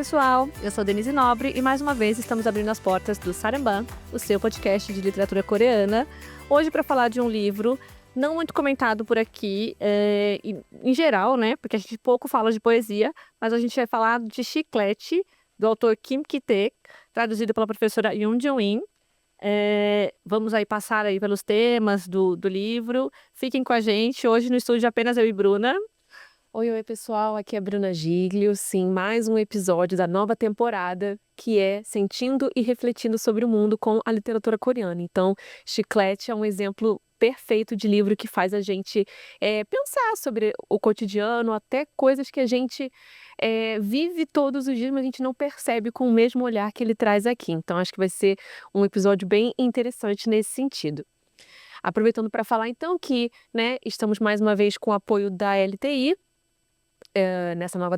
pessoal, eu sou Denise Nobre e mais uma vez estamos abrindo as portas do Saramban, o seu podcast de literatura coreana, hoje para falar de um livro não muito comentado por aqui, em geral, né, porque a gente pouco fala de poesia, mas a gente vai falar de Chiclete, do autor Kim Ki-taek, traduzido pela professora Yoon Jo-in. Vamos aí passar aí pelos temas do livro, fiquem com a gente, hoje no estúdio apenas eu e Bruna. Oi, pessoal, aqui é a Bruna Giglio, sim, mais um episódio da nova temporada, que é Sentindo e Refletindo sobre o Mundo com a literatura coreana. Então, Chiclete é um exemplo perfeito de livro que faz a gente pensar sobre o cotidiano, até coisas que a gente vive todos os dias, mas a gente não percebe com o mesmo olhar que ele traz aqui. Então, acho que vai ser um episódio bem interessante nesse sentido. Aproveitando para falar, então, que estamos mais uma vez com o apoio da LTI, nessa nova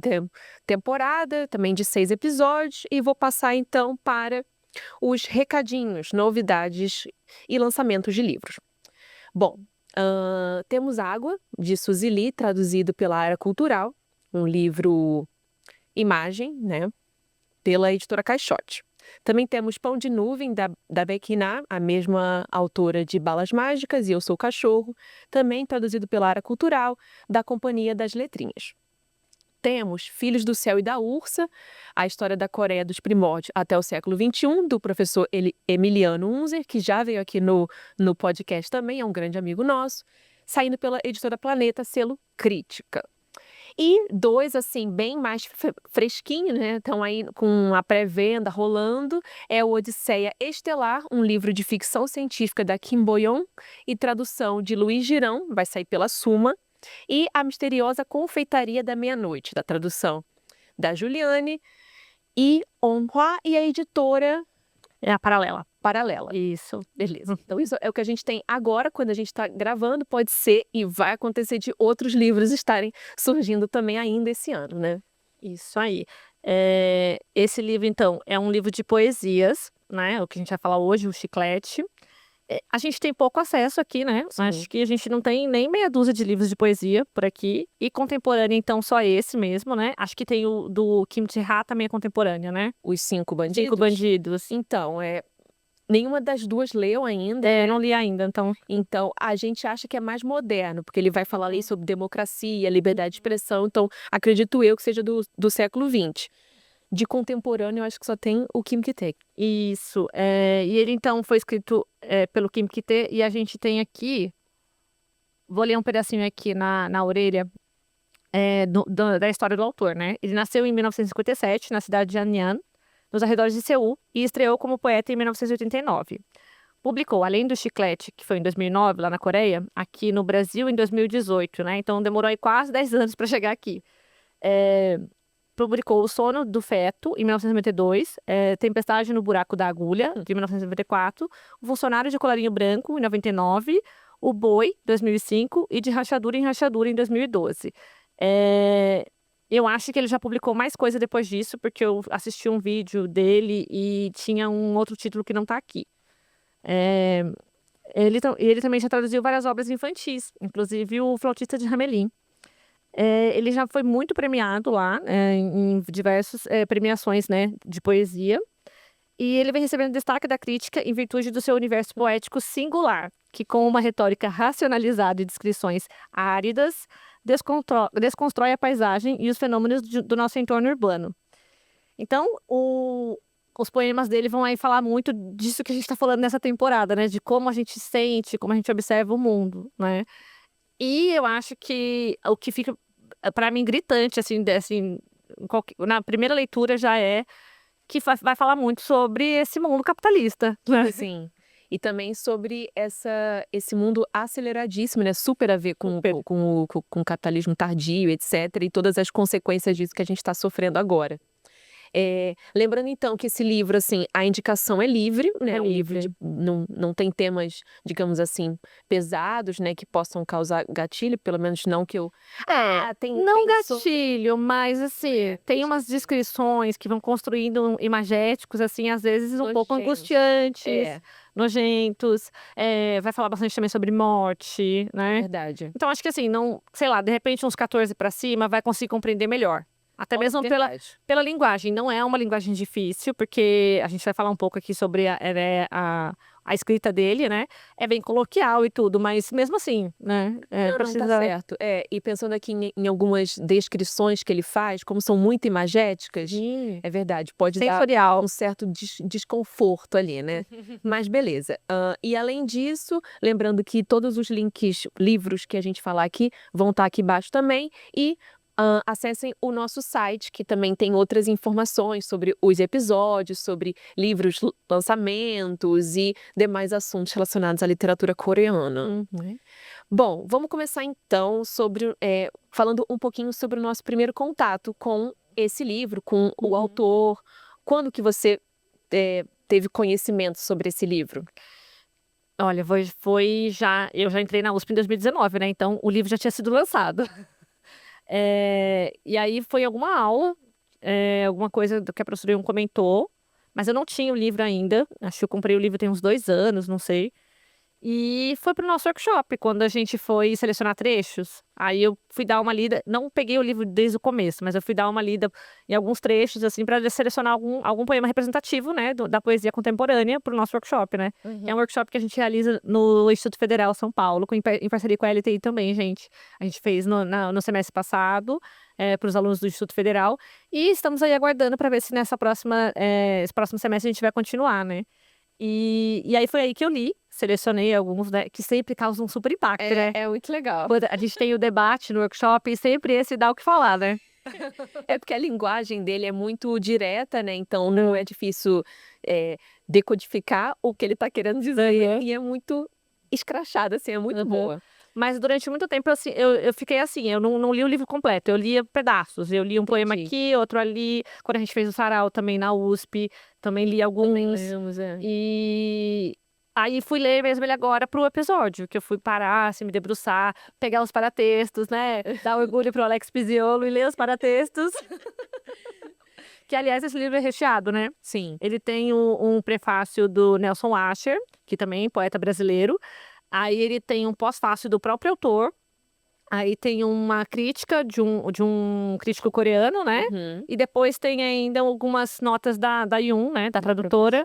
temporada, também de 6 episódios, e vou passar então para os recadinhos, novidades e lançamentos de livros. Bom, temos Água, de Suzy Lee, traduzido pela Área Cultural, um livro imagem, né, pela editora Caixote. Também temos Pão de Nuvem, da Becky Na, a mesma autora de Balas Mágicas e Eu Sou o Cachorro, também traduzido pela Área Cultural, da Companhia das Letrinhas. Temos Filhos do Céu e da Ursa, a história da Coreia dos primórdios até o século XXI, do professor Emiliano Unzer, que já veio aqui no podcast também, é um grande amigo nosso, saindo pela editora Planeta, selo Crítica. E 2, assim, bem mais fresquinhos, né? Estão aí com a pré-venda rolando, é o Odisseia Estelar, um livro de ficção científica da Kim Bo-yeon e tradução de Luiz Girão, vai sair pela Suma. E A Misteriosa Confeitaria da Meia-Noite, da tradução da Juliane e Onhua, e a editora É a Paralela. Isso, beleza. Então isso é o que a gente tem agora, quando a gente está gravando, pode ser e vai acontecer de outros livros estarem surgindo também ainda esse ano, né? Isso aí. Esse livro, então, é um livro de poesias, né? O que a gente vai falar hoje, o Chiclete. A gente tem pouco acesso aqui, né? Sim. Acho que a gente não tem nem meia dúzia de livros de poesia por aqui. E contemporânea, então, só esse mesmo, né? Acho que tem o do Kim Ji-ha também é contemporânea, né? Os 5 Bandidos. 5 Bandidos. Então, nenhuma das duas leu ainda. Não li ainda, então. Então, a gente acha que é mais moderno, porque ele vai falar ali sobre democracia, liberdade de expressão. Então, acredito eu que seja do século XX. De contemporâneo, eu acho que só tem o Kim Ki-taek. Isso. E ele, então, foi escrito pelo Kim Ki-taek. E a gente tem aqui... Vou ler um pedacinho aqui na orelha da história do autor, né? Ele nasceu em 1957, na cidade de Anyang, nos arredores de Seul, e estreou como poeta em 1989. Publicou, além do Chiclete, que foi em 2009, lá na Coreia, aqui no Brasil em 2018, né? Então demorou aí quase 10 anos para chegar aqui. Publicou O Sono do Feto, em 1992, Tempestade no Buraco da Agulha, de 1994, O Funcionário de Colarinho Branco, em 99, O Boi, 2005, e De Rachadura em Rachadura, em 2012. Eu acho que ele já publicou mais coisa depois disso, porque eu assisti um vídeo dele e tinha um outro título que não está aqui. Ele também já traduziu várias obras infantis, inclusive o Flautista de Hamelin. Ele já foi muito premiado lá, em diversas premiações, né, de poesia. E ele vem recebendo destaque da crítica em virtude do seu universo poético singular, que com uma retórica racionalizada e descrições áridas, desconstrói a paisagem e os fenômenos do nosso entorno urbano. Então, os poemas dele vão aí falar muito disso que a gente está falando nessa temporada, né? De como a gente sente, como a gente observa o mundo, né? E eu acho que o que fica, para mim, gritante, assim, na primeira leitura já é que vai falar muito sobre esse mundo capitalista, né? Sim. E também sobre esse mundo aceleradíssimo, né? Super a ver com o capitalismo tardio, etc. E todas as consequências disso que a gente está sofrendo agora. Lembrando, então, que esse livro, assim, a indicação é livre, né? É O livro livre. não tem temas, digamos assim, pesados, né? Que possam causar gatilho, pelo menos não que eu... Não gatilho, mas assim, tem umas descrições que vão construindo imagéticos, assim, às vezes um pouco Nojentos. angustiantes, nojentos. Vai falar bastante também sobre morte, né? Verdade. Então, acho que assim, não, sei lá, de repente uns 14 para cima vai conseguir compreender melhor. Até mesmo pela linguagem. Não é uma linguagem difícil, porque a gente vai falar um pouco aqui sobre a escrita dele, né? É bem coloquial e tudo, mas mesmo assim, né? Não, tá certo. E pensando aqui em algumas descrições que ele faz, como são muito imagéticas, é verdade, pode dar Sensorial. um certo desconforto ali, né? Mas beleza. E além disso, lembrando que todos os livros que a gente falar aqui vão estar aqui embaixo também. E acessem o nosso site, que também tem outras informações sobre os episódios, sobre livros, lançamentos e demais assuntos relacionados à literatura coreana. Bom, vamos começar então falando um pouquinho sobre o nosso primeiro contato com esse livro, com o autor. Quando que você teve conhecimento sobre esse livro? Olha, eu já entrei na USP em 2019, né? Então o livro já tinha sido lançado. E aí foi alguma aula, alguma coisa que a professora Yun comentou, mas eu não tinha o livro ainda. Acho que eu comprei o livro tem uns 2 anos, não sei. E foi pro nosso workshop, quando a gente foi selecionar trechos. Aí eu fui dar uma lida, não peguei o livro desde o começo, mas eu fui dar uma lida em alguns trechos, assim, para selecionar algum poema representativo, né, da poesia contemporânea pro nosso workshop, né? É um workshop que a gente realiza no Instituto Federal São Paulo, em parceria com a LTI também, gente. A gente fez no semestre passado, para os alunos do Instituto Federal. E estamos aí aguardando para ver se esse próximo semestre a gente vai continuar, né? E aí foi aí que eu li, selecionei alguns, né, que sempre causam um super impacto, né? É muito legal. Quando a gente tem o debate no workshop e sempre esse dá o que falar, né? É porque a linguagem dele é muito direta, né? Então não é difícil decodificar o que ele tá querendo dizer. E é muito escrachada, assim, é muito boa. Mas durante muito tempo assim, eu fiquei assim, eu não li o livro completo, eu lia pedaços. Eu li um poema aqui, outro ali. Quando a gente fez o sarau também na USP, também li alguns. Também lemos, E aí fui ler mesmo ele agora pro episódio, que eu fui parar, assim, me debruçar, pegar os paratextos, né? Dar orgulho pro Alex Pisiolo e ler os paratextos. Que, aliás, esse livro é recheado, né? Sim. Ele tem um prefácio do Nelson Asher, que também é poeta brasileiro. Aí ele tem um pós-fácio do próprio autor. Aí tem uma crítica de um crítico coreano, né? E depois tem ainda algumas notas da Yun, né? Da tradutora.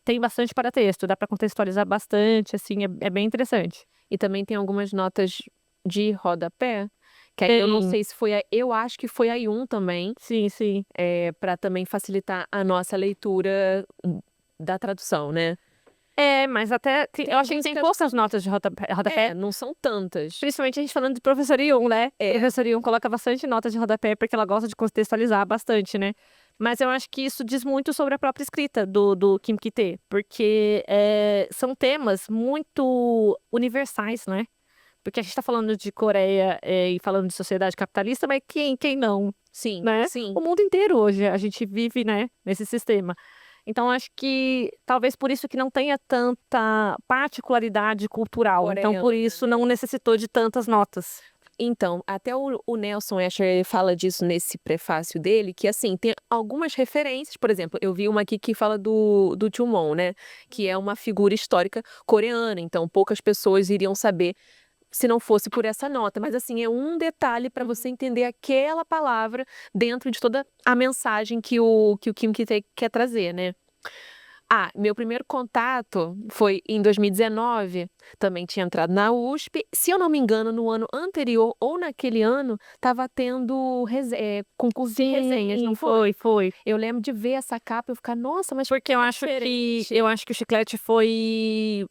Tem bastante paratexto, dá para contextualizar bastante, assim, é bem interessante. E também tem algumas notas de rodapé, que eu não sei se foi eu acho que foi a Yun também. Sim, sim. Para também facilitar a nossa leitura da tradução, né? Mas até eu acho que tem poucas notas de rodapé. Não são tantas. Principalmente a gente falando de professora Yun, né? A professora Yun coloca bastante notas de rodapé porque ela gosta de contextualizar bastante, né? Mas eu acho que isso diz muito sobre a própria escrita do Kim Ki-tae, porque são temas muito universais, né? Porque a gente tá falando de Coreia e falando de sociedade capitalista, mas quem não? Sim, né? sim. O mundo inteiro hoje, a gente vive, né, nesse sistema. Então, acho que talvez por isso que não tenha tanta particularidade cultural. Coreano, Então, por isso não necessitou de tantas notas. Então, até o Nelson Asher ele fala disso nesse prefácio dele, que assim, tem algumas referências, por exemplo, eu vi uma aqui que fala do Chumon, né, que é uma figura histórica coreana, então poucas pessoas iriam saber se não fosse por essa nota, mas assim, é um detalhe para você entender aquela palavra dentro de toda a mensagem que o Kim Ki-tae quer trazer, né? Meu primeiro contato foi em 2019, também tinha entrado na USP. Se eu não me engano, no ano anterior ou naquele ano, estava tendo concurso de resenhas, não foi? Foi. Eu lembro de ver essa capa e eu ficar, nossa, mas Porque eu acho que o Chiclete foi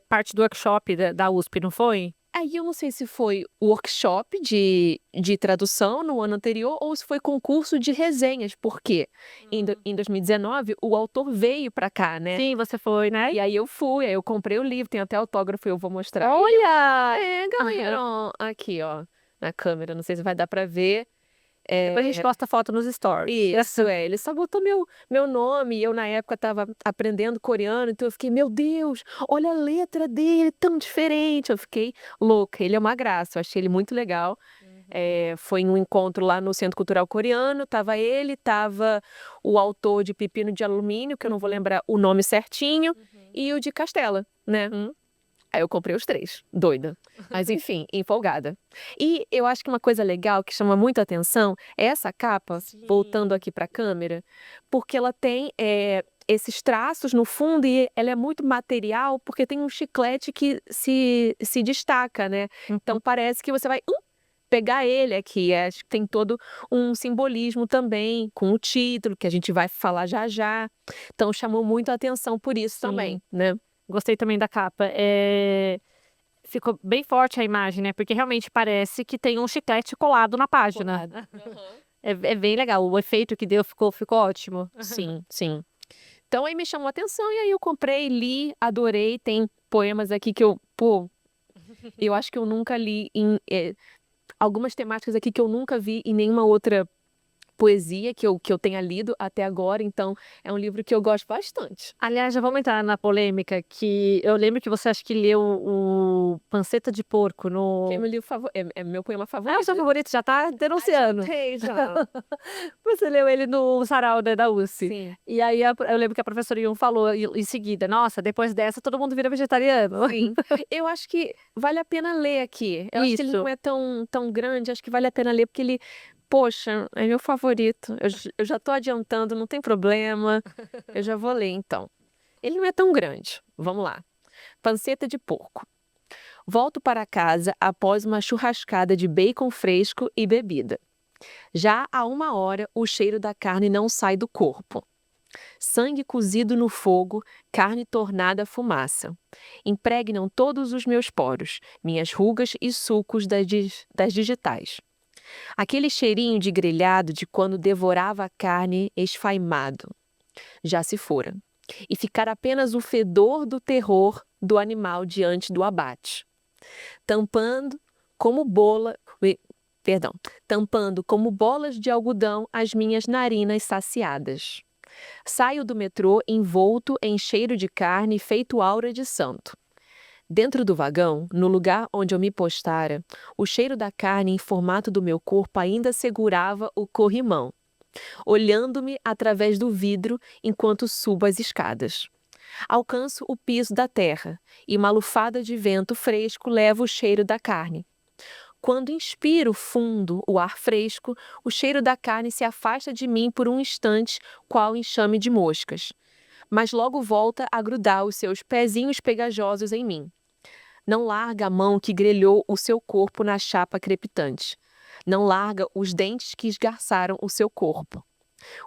parte do workshop da USP, não foi? Aí eu não sei se foi workshop de tradução no ano anterior ou se foi concurso de resenhas, porque em 2019 o autor veio para cá, né? Sim, você foi, né? E aí eu fui, aí eu comprei o livro, tem até autógrafo, eu vou mostrar. Olha! Ganharam aqui, ó, na câmera, não sei se vai dar para ver. Depois a gente posta foto nos stories. Isso, ele só botou meu nome, e eu na época estava aprendendo coreano, então eu fiquei, meu Deus, olha a letra dele, tão diferente, eu fiquei louca, ele é uma graça, eu achei ele muito legal. Foi em um encontro lá no Centro Cultural Coreano, tava o autor de Pepino de Alumínio, que eu não vou lembrar o nome certinho, e o de Castela, né? Aí eu comprei os 3, doida. Mas enfim, empolgada. E eu acho que uma coisa legal que chama muito atenção é essa capa, voltando aqui para a câmera, porque ela tem esses traços no fundo e ela é muito material, porque tem um chiclete que se destaca, né? Então parece que você vai pegar ele aqui. Acho que tem todo um simbolismo também, com o título, que a gente vai falar já já. Então chamou muito a atenção por isso também, né? Gostei também da capa. Ficou bem forte a imagem, né? Porque realmente parece que tem um chiclete colado na página. É bem legal. O efeito que deu ficou ótimo. Sim, sim. Então aí me chamou a atenção e aí eu comprei, li, adorei. Tem poemas aqui que eu acho que eu nunca li algumas temáticas aqui que eu nunca vi em nenhuma outra poesia que eu tenha lido até agora, então é um livro que eu gosto bastante. Aliás, já vamos entrar na polêmica que eu lembro que você acha que leu o Panceta de Porco no... É meu livro é meu poema favorito. É o seu favorito, já tá denunciando. Já. Você leu ele no sarau, né, da USP. Sim. E aí eu lembro que a professora Yun falou em seguida, nossa, depois dessa todo mundo vira vegetariano. Sim. Eu acho que vale a pena ler aqui. Eu acho que ele Isso. não é tão grande, acho que vale a pena ler porque ele, poxa, é meu favorito. Eu já tô adiantando, não tem problema. Eu já vou ler então. Ele não é tão grande. Vamos lá. Panceta de porco. Volto para casa após uma churrascada de bacon fresco e bebida. Já há 1 hora, o cheiro da carne não sai do corpo. Sangue cozido no fogo, carne tornada fumaça. Impregnam todos os meus poros, minhas rugas e sulcos das digitais. Aquele cheirinho de grelhado de quando devorava a carne esfaimado. Já se fora. E ficar apenas o fedor do terror do animal diante do abate. Tampando como bolas de algodão as minhas narinas saciadas. Saio do metrô envolto em cheiro de carne feito aura de santo. Dentro do vagão, no lugar onde eu me postara, o cheiro da carne em formato do meu corpo ainda segurava o corrimão, olhando-me através do vidro enquanto subo as escadas. Alcanço o piso da terra e uma lufada de vento fresco leva o cheiro da carne. Quando inspiro fundo o ar fresco, o cheiro da carne se afasta de mim por um instante, qual enxame de moscas. Mas logo volta a grudar os seus pezinhos pegajosos em mim. Não larga a mão que grelhou o seu corpo na chapa crepitante. Não larga os dentes que esgarçaram o seu corpo.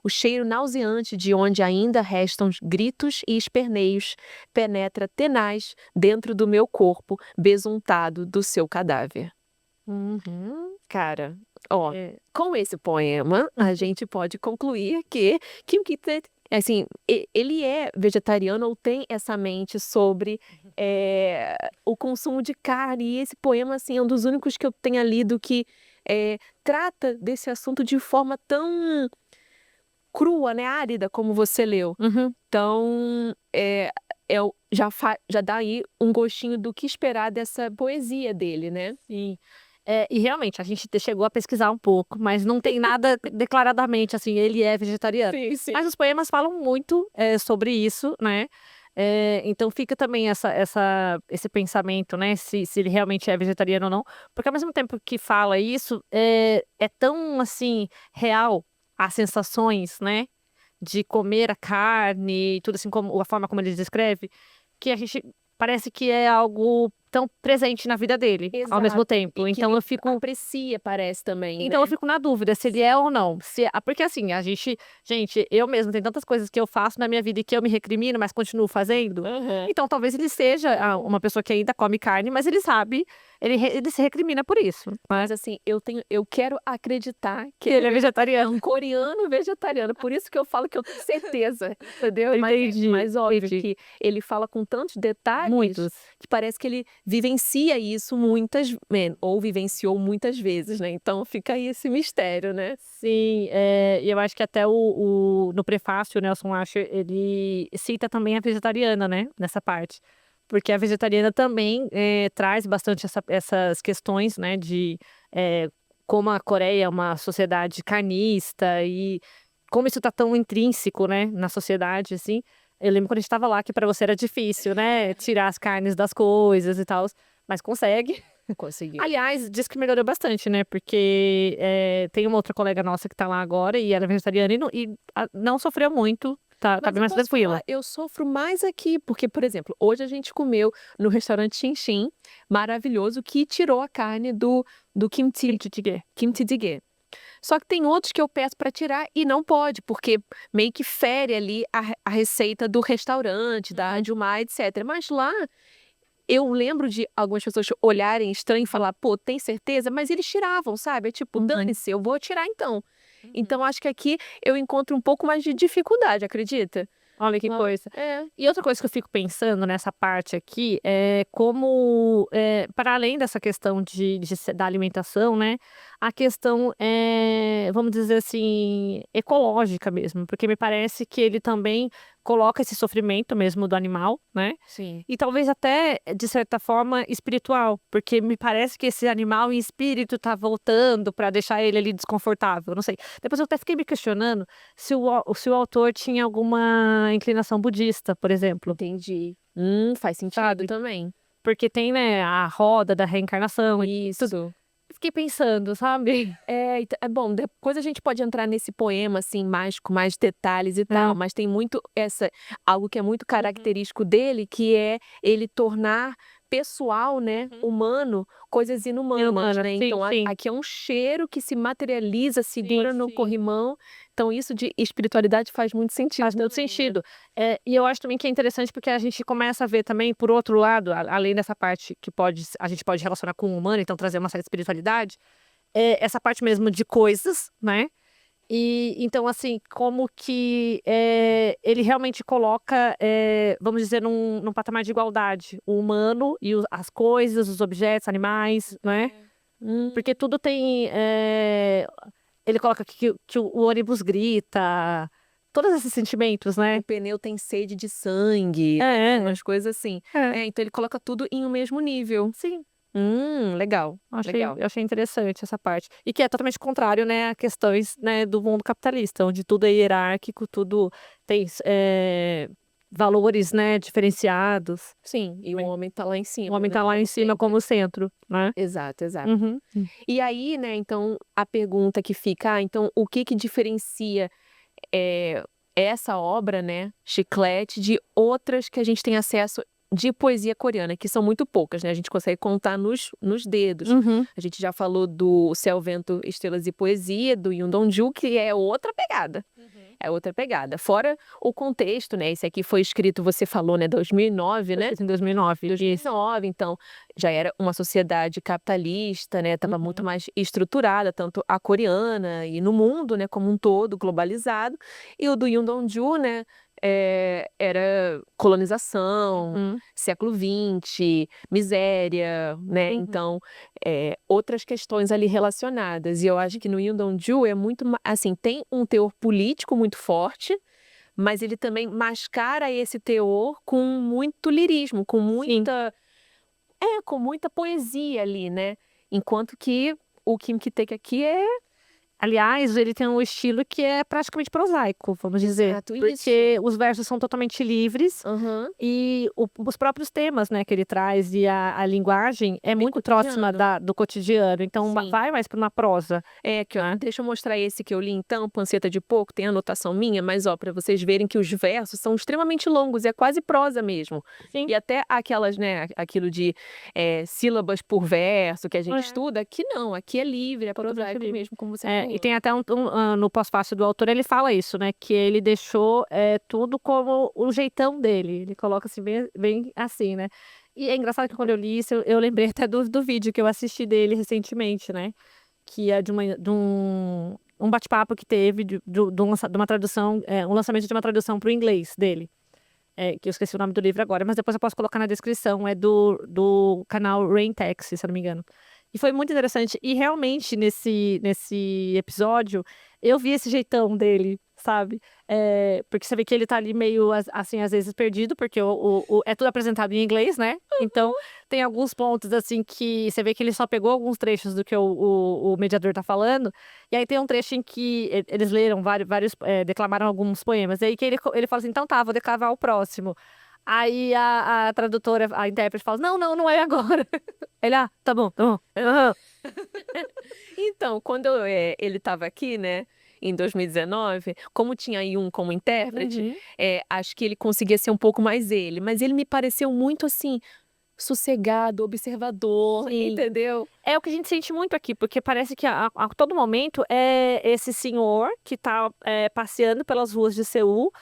O cheiro nauseante de onde ainda restam gritos e esperneios penetra tenaz dentro do meu corpo besuntado do seu cadáver. Cara, com esse poema, a gente pode concluir que Kim Ki-tae, assim, ele é vegetariano ou tem essa mente sobre o consumo de carne. E esse poema, assim, é um dos únicos que eu tenha lido que trata desse assunto de forma tão crua, né, árida, como você leu. Então, já dá aí um gostinho do que esperar dessa poesia dele, né? Sim. E realmente, a gente chegou a pesquisar um pouco, mas não tem nada declaradamente, assim, ele é vegetariano. Sim. Mas os poemas falam muito sobre isso, né? Então fica também esse pensamento, né? Se ele realmente é vegetariano ou não. Porque ao mesmo tempo que fala isso, é tão, assim, real as sensações, né? De comer a carne e tudo assim, como a forma como ele descreve, que a gente parece que é algo tão presente na vida dele, ao mesmo tempo. E que Então ele eu fico aprecia, parece também, Então né? eu fico na dúvida se ele é ou não. Porque assim, gente, eu mesmo tem tantas coisas que eu faço na minha vida e que eu me recrimino, mas continuo fazendo. Então talvez ele seja uma pessoa que ainda come carne, mas ele sabe, ele se recrimina por isso. Mas assim, eu quero acreditar que Ele é vegetariano. um coreano vegetariano. Por isso que eu falo que eu tenho certeza, entendeu? Entendi, Mas óbvio entendi. que ele fala com tantos detalhes Muitos. que parece que ele vivencia isso ou vivenciou muitas vezes, né? Então fica aí esse mistério, né? Sim, e eu acho que até no prefácio, o Nelson Asher, ele cita também a vegetariana, né, nessa parte. Porque a vegetariana também traz bastante essas questões, né, de como a Coreia é uma sociedade carnista e como isso tá tão intrínseco, né, na sociedade, assim. Eu lembro quando a gente tava lá que pra você era difícil, né? Tirar as carnes das coisas e tal. Mas consegue. Conseguiu. Aliás, diz que melhorou bastante, né? Porque tem uma outra colega nossa que tá lá agora e ela é vegetariana não sofreu muito. Tá Mas bem eu mais posso tranquila. falar, eu sofro mais aqui, porque, por exemplo, hoje a gente comeu no restaurante Xinxin, maravilhoso, que tirou a carne do kimchi jjigae. Só que tem outros que eu peço para tirar e não pode, porque meio que fere ali a receita do restaurante, da Jumai, etc. Mas lá eu lembro de algumas pessoas olharem estranho e falar, pô, tem certeza? Mas eles tiravam, sabe? É tipo, dane-se, eu vou tirar então. Então acho que aqui eu encontro um pouco mais de dificuldade, acredita? Olha que Lá- coisa. É. E outra coisa que eu fico pensando nessa parte aqui é como, para além dessa questão da alimentação, né? A questão é, vamos dizer assim, ecológica mesmo, porque me parece que ele também coloca esse sofrimento mesmo do animal, né? Sim. E talvez até, de certa forma, espiritual, porque me parece que esse animal em espírito tá voltando para deixar ele ali desconfortável, não sei. Depois eu até fiquei me questionando se o autor tinha alguma inclinação budista, por exemplo, Entendi. Faz sentido sabe? também. Porque tem, né, a roda da reencarnação e tudo. Isso. Fiquei pensando, sabe? É bom, depois a gente pode entrar nesse poema, assim, mais com mais detalhes e tal, mas tem muito algo que é muito característico dele, que é ele tornar pessoal, né, humano, coisas inumanas, Inumana, né? sim, Então sim. aqui é um cheiro que se materializa, segura no sim. corrimão. Então isso de espiritualidade faz muito sentido. Faz muito também, né? sentido. E eu acho também que é interessante porque a gente começa a ver também, por outro lado, além dessa parte que a gente pode relacionar com o humano, então trazer uma certa espiritualidade, essa parte mesmo de coisas, né? E então, assim, como que ele realmente coloca, vamos dizer, num patamar de igualdade, o humano e as coisas, os objetos, animais, né? Porque tudo tem. Ele coloca que o ônibus grita, todos esses sentimentos, né? O pneu tem sede de sangue, umas coisas assim. Então ele coloca tudo em um mesmo nível. Sim. Legal, legal. Eu achei interessante essa parte. E que é totalmente contrário, né, a questões, né, do mundo capitalista, onde tudo é hierárquico, tudo tem valores, né, diferenciados. Sim, e o homem tá lá em cima, O homem né, tá lá em como cima sempre. como centro, né? Exato, exato. Uhum. E aí, né, então a pergunta que fica, então o que diferencia essa obra, né, Chiclete, de outras que a gente tem acesso de poesia coreana, que são muito poucas, né? A gente consegue contar nos dedos. Uhum. A gente já falou do Céu, Vento, Estrelas e Poesia, do Yoon Dong-ju, que é outra pegada. É outra pegada. Fora o contexto, né? Esse aqui foi escrito, você falou, né? 2009, né? Em 2009. Isso. 2009, então já era uma sociedade capitalista, né? Estava muito mais estruturada, tanto a coreana e no mundo, né? Como um todo, globalizado. E o do Yoon Dong-ju, né? Era colonização, século XX, miséria, né? Então, outras questões ali relacionadas. E eu acho que no Yoon Dong-ju é muito, assim, tem um teor político muito forte, mas ele também mascara esse teor com muito lirismo, com muita poesia ali, né? Enquanto que o Kim Ki-taek aqui Aliás, ele tem um estilo que é praticamente prosaico, vamos dizer. Exato, Porque os versos são totalmente livres e os próprios temas, né, que ele traz e a linguagem é muito próxima do cotidiano. Então, Sim. vai mais para uma prosa. Deixa eu mostrar esse que eu li então, Panceta de Porco, tem anotação minha, mas ó, para vocês verem que os versos são extremamente longos, é quase prosa mesmo. Sim. E até aquelas, né, aquilo de sílabas por verso que a gente estuda, aqui não, aqui é livre, é prosaico mesmo, como você falou. E tem até no pós-fácil do autor, ele fala isso, né? Que ele deixou tudo como o jeitão dele. Ele coloca assim, bem assim, né? E é engraçado que quando eu li isso, eu lembrei até do vídeo que eu assisti dele recentemente, né? Que é de um bate-papo que teve de uma tradução, um lançamento de uma tradução para o inglês dele. Que eu esqueci o nome do livro agora, mas depois eu posso colocar na descrição. É do canal Rain Taxi, se eu não me engano. E foi muito interessante. E realmente, nesse episódio, eu vi esse jeitão dele, sabe? Porque você vê que ele tá ali meio, assim, às vezes perdido, porque é tudo apresentado em inglês, né? Então, tem alguns pontos, assim, que você vê que ele só pegou alguns trechos do que o mediador tá falando. E aí tem um trecho em que eles leram declamaram alguns poemas. E aí que ele fala assim, então tá, vou declamar o próximo. Aí a tradutora, a intérprete fala, não é agora. Ele, tá bom, tá bom. Aham. Então, quando ele estava aqui, né, em 2019, como tinha Yun como intérprete, Uhum. acho que ele conseguia ser um pouco mais ele. Mas ele me pareceu muito assim, sossegado, observador, Sim. entendeu? É o que a gente sente muito aqui, porque parece que a todo momento é esse senhor que tá passeando pelas ruas de Seul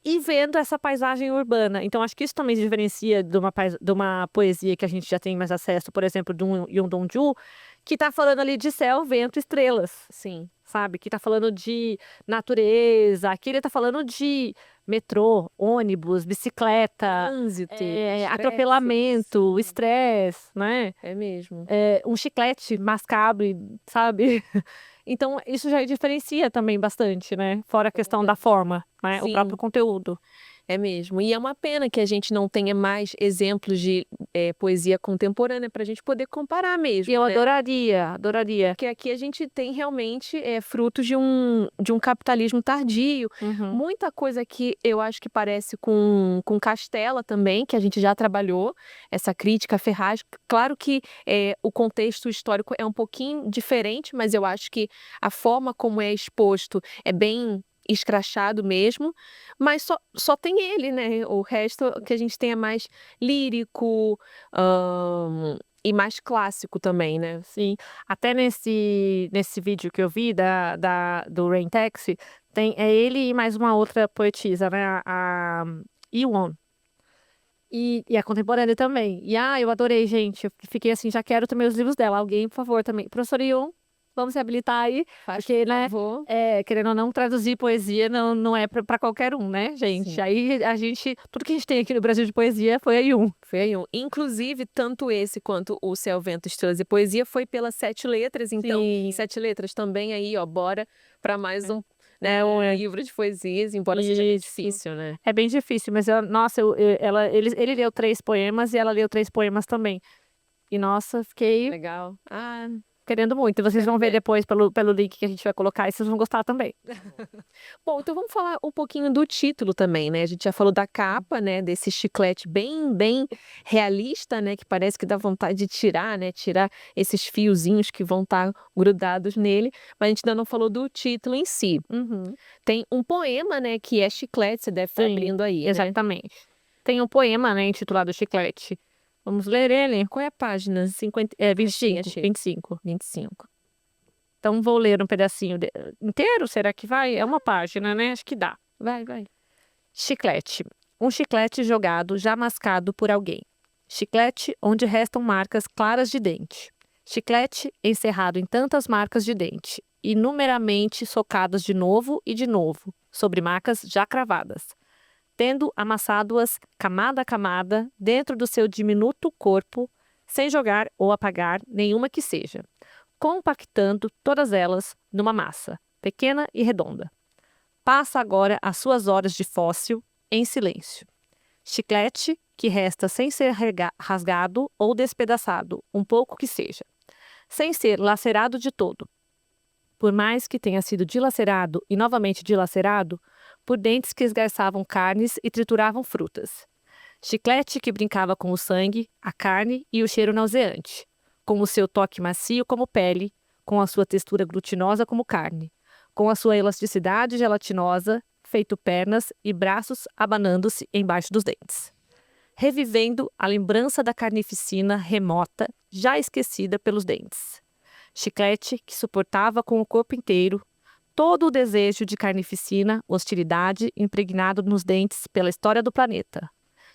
e vendo essa paisagem urbana. Então, acho que isso também se diferencia de uma poesia que a gente já tem mais acesso, por exemplo, do Yoon Dong-ju, que tá falando ali de céu, vento, estrelas, Sim. sabe? Que tá falando de natureza. Aqui ele tá falando de metrô, ônibus, bicicleta, Trânsito, estresse. atropelamento, Sim, estresse, né? é mesmo. Um chiclete mascado, sabe? Então, isso já diferencia também bastante, né? Fora a questão da forma, né? O Sim. próprio conteúdo. É mesmo. E é uma pena que a gente não tenha mais exemplos de poesia contemporânea para a gente poder comparar mesmo, E eu né? adoraria. Porque aqui a gente tem realmente frutos de um capitalismo tardio. Uhum. Muita coisa que eu acho que parece com Castela também, que a gente já trabalhou, essa crítica ferraz. Claro que o contexto histórico é um pouquinho diferente, mas eu acho que a forma como é exposto é bem escrachado mesmo, mas só tem ele, né? O resto que a gente tem é mais lírico, e mais clássico também, né? Sim. Até nesse vídeo que eu vi do Rain Taxi, é ele e mais uma outra poetisa, né? A Iwon. E a contemporânea também. E eu adorei, gente. Eu fiquei assim, já quero também os livros dela. Alguém, por favor, também. Professor Ion, vamos se habilitar aí. Faz Porque, por né, favor. querendo ou não, traduzir poesia não é pra qualquer um, né, gente? Sim. Aí tudo que a gente tem aqui no Brasil de poesia foi a Yun. Foi aí um. Inclusive, tanto esse quanto o Céu, Vento, Estrelas e Poesia foi pelas 7 letras. Então, Sim. 7 letras também aí, ó, bora para mais um, né, livro de poesias, embora seja Isso. difícil, né? É bem difícil, mas nossa, ele leu 3 poemas e ela leu 3 poemas também. E nossa, fiquei Legal. querendo muito. Vocês vão ver ver. depois pelo link que a gente vai colocar e vocês vão gostar também. Bom, então vamos falar um pouquinho do título também, né? A gente já falou da capa, né? Desse chiclete bem realista, né? Que parece que dá vontade de tirar, né? Tirar esses fiozinhos que vão estar grudados nele. Mas a gente ainda não falou do título em si. Uhum. Tem um poema, né? Que é Chiclete, você deve estar Sim, abrindo aí, né? exatamente. Tem um poema, né, intitulado Chiclete. Vamos ler ele? Qual é a página? 25, achei. 25. 25. Então vou ler um pedacinho inteiro, será que vai? É uma página, né? Acho que dá. Vai. Chiclete. Um chiclete jogado, já mascado por alguém. Chiclete onde restam marcas claras de dente. Chiclete encerrado em tantas marcas de dente, inumeramente socadas de novo e de novo, sobre marcas já cravadas, tendo amassado-as camada a camada dentro do seu diminuto corpo, sem jogar ou apagar nenhuma que seja, compactando todas elas numa massa, pequena e redonda. Passa agora as suas horas de fóssil em silêncio. Chiclete que resta sem ser rasgado ou despedaçado, um pouco que seja, sem ser lacerado de todo. Por mais que tenha sido dilacerado e novamente dilacerado, por dentes que esgarçavam carnes e trituravam frutas. Chiclete que brincava com o sangue, a carne e o cheiro nauseante, com o seu toque macio como pele, com a sua textura glutinosa como carne, com a sua elasticidade gelatinosa, feito pernas e braços abanando-se embaixo dos dentes. Revivendo a lembrança da carnificina remota, já esquecida pelos dentes. Chiclete que suportava com o corpo inteiro todo o desejo de carnificina, hostilidade impregnado nos dentes pela história do planeta.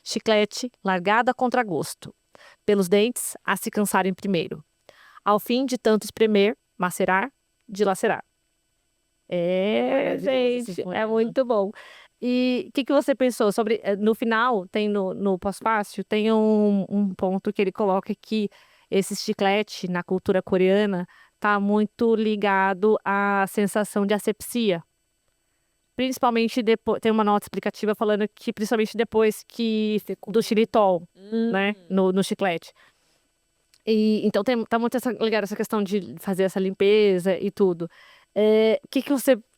Chiclete largado a contragosto, pelos dentes a se cansarem primeiro. Ao fim de tanto espremer, macerar, dilacerar. Gente, é muito bom. E o que você pensou sobre. No final, tem no pós-fácil, tem um ponto que ele coloca que esse chiclete na cultura coreana tá muito ligado à sensação de asepsia. Principalmente depois, tem uma nota explicativa falando que principalmente depois que do xilitol, né, no chiclete. E então tá muito ligado essa questão de fazer essa limpeza e tudo.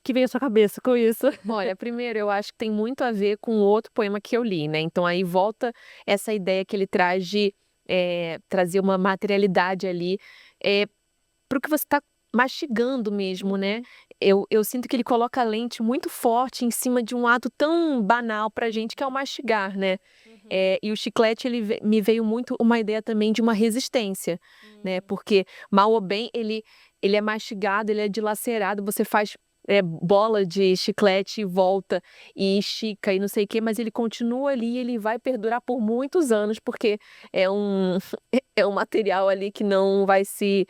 Que veio à sua cabeça com isso? Olha, primeiro, eu acho que tem muito a ver com outro poema que eu li, né? Então aí volta essa ideia que ele traz de trazer uma materialidade ali para o que você está mastigando mesmo, né? Eu sinto que ele coloca a lente muito forte em cima de um ato tão banal pra gente que é o mastigar, né? E o chiclete, me veio muito uma ideia também de uma resistência, né? Porque, mal ou bem, ele é mastigado, ele é dilacerado, você faz bola de chiclete e volta e estica e não sei o quê, mas ele continua ali e ele vai perdurar por muitos anos, porque é um, é um material ali que não vai se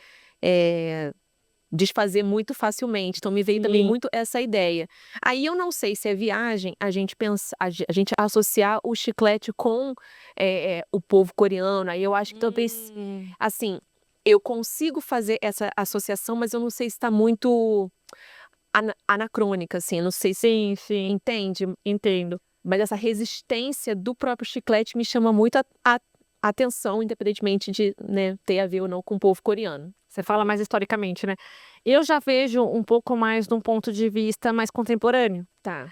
desfazer muito facilmente. Então me veio também Sim. muito essa ideia. Aí eu não sei se é viagem a gente a gente associar o chiclete com o povo coreano. Aí eu acho que talvez, assim, eu consigo fazer essa associação, mas eu não sei se está muito anacrônica, assim, eu não sei se Sim, entende. entendo. Mas essa resistência do próprio chiclete me chama muito a atenção, independentemente de, né, ter a ver ou não com o povo coreano. Você fala mais historicamente, né? Eu já vejo um pouco mais de um ponto de vista mais contemporâneo. Tá.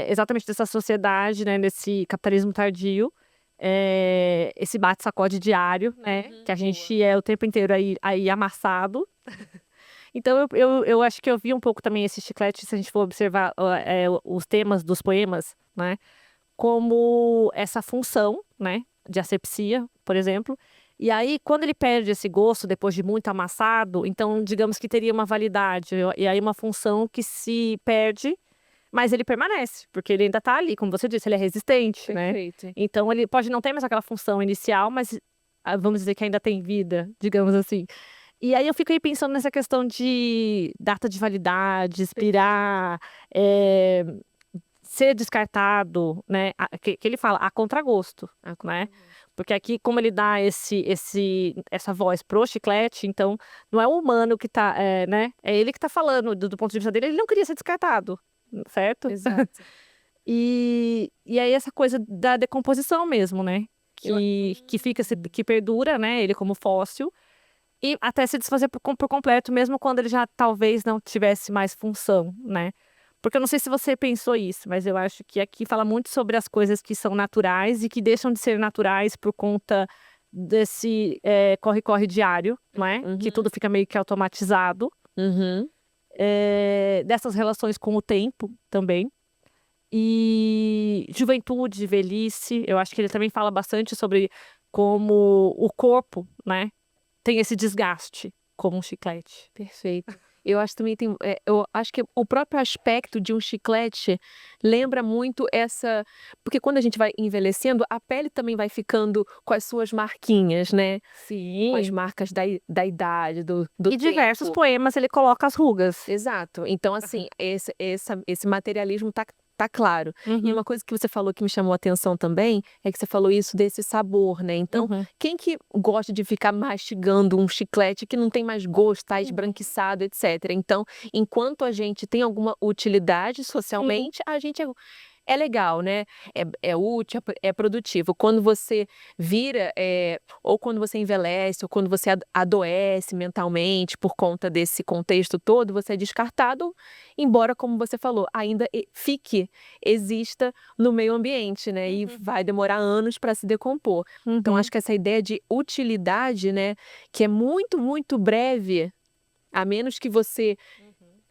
Exatamente dessa sociedade, né, nesse capitalismo tardio, esse bate-sacode diário, né, que a gente é o tempo inteiro aí amassado. Então eu acho que eu vi um pouco também esse chiclete, se a gente for observar os temas dos poemas, né, como essa função, né, de asepsia, por exemplo. E aí, quando ele perde esse gosto depois de muito amassado, então digamos que teria uma validade, e aí uma função que se perde, mas ele permanece, porque ele ainda tá ali, como você disse, ele é resistente, né? Perfeito. Então ele pode não ter mais aquela função inicial, mas vamos dizer que ainda tem vida, digamos assim. E aí eu fiquei pensando nessa questão de data de validade, expirar, ser descartado, né? Que ele fala a contragosto, né? Porque aqui, como ele dá essa voz pro chiclete, então não é o humano que tá, né? É ele que tá falando, do ponto de vista dele, ele não queria ser descartado, certo? Exato. E aí essa coisa da decomposição mesmo, né? Que fica, que perdura, né? Ele como fóssil, e até se desfazer por completo, mesmo quando ele já talvez não tivesse mais função, né? Porque eu não sei se você pensou isso, mas eu acho que aqui fala muito sobre as coisas que são naturais e que deixam de ser naturais por conta desse corre-corre diário, não é? Que tudo fica meio que automatizado. Dessas relações com o tempo também. E juventude, velhice, eu acho que ele também fala bastante sobre como o corpo, né, tem esse desgaste como um chiclete. Perfeito. Eu acho também eu acho que o próprio aspecto de um chiclete lembra muito porque quando a gente vai envelhecendo, a pele também vai ficando com as suas marquinhas, né? Com as Sim. marcas da idade, do E diversos tempo. poemas ele coloca as rugas. Exato. Então, assim, esse materialismo tá claro. E uma coisa que você falou que me chamou a atenção também é que você falou isso desse sabor, né? Então, quem que gosta de ficar mastigando um chiclete que não tem mais gosto, tá esbranquiçado, etc. Então, enquanto a gente tem alguma utilidade socialmente, a gente é legal, né? É útil, é produtivo. Quando você vira, ou quando você envelhece, ou quando você adoece mentalmente por conta desse contexto todo, você é descartado, embora, como você falou, ainda exista no meio ambiente, né? E vai demorar anos para se decompor. Então, acho que essa ideia de utilidade, né, que é muito, muito breve, a menos que você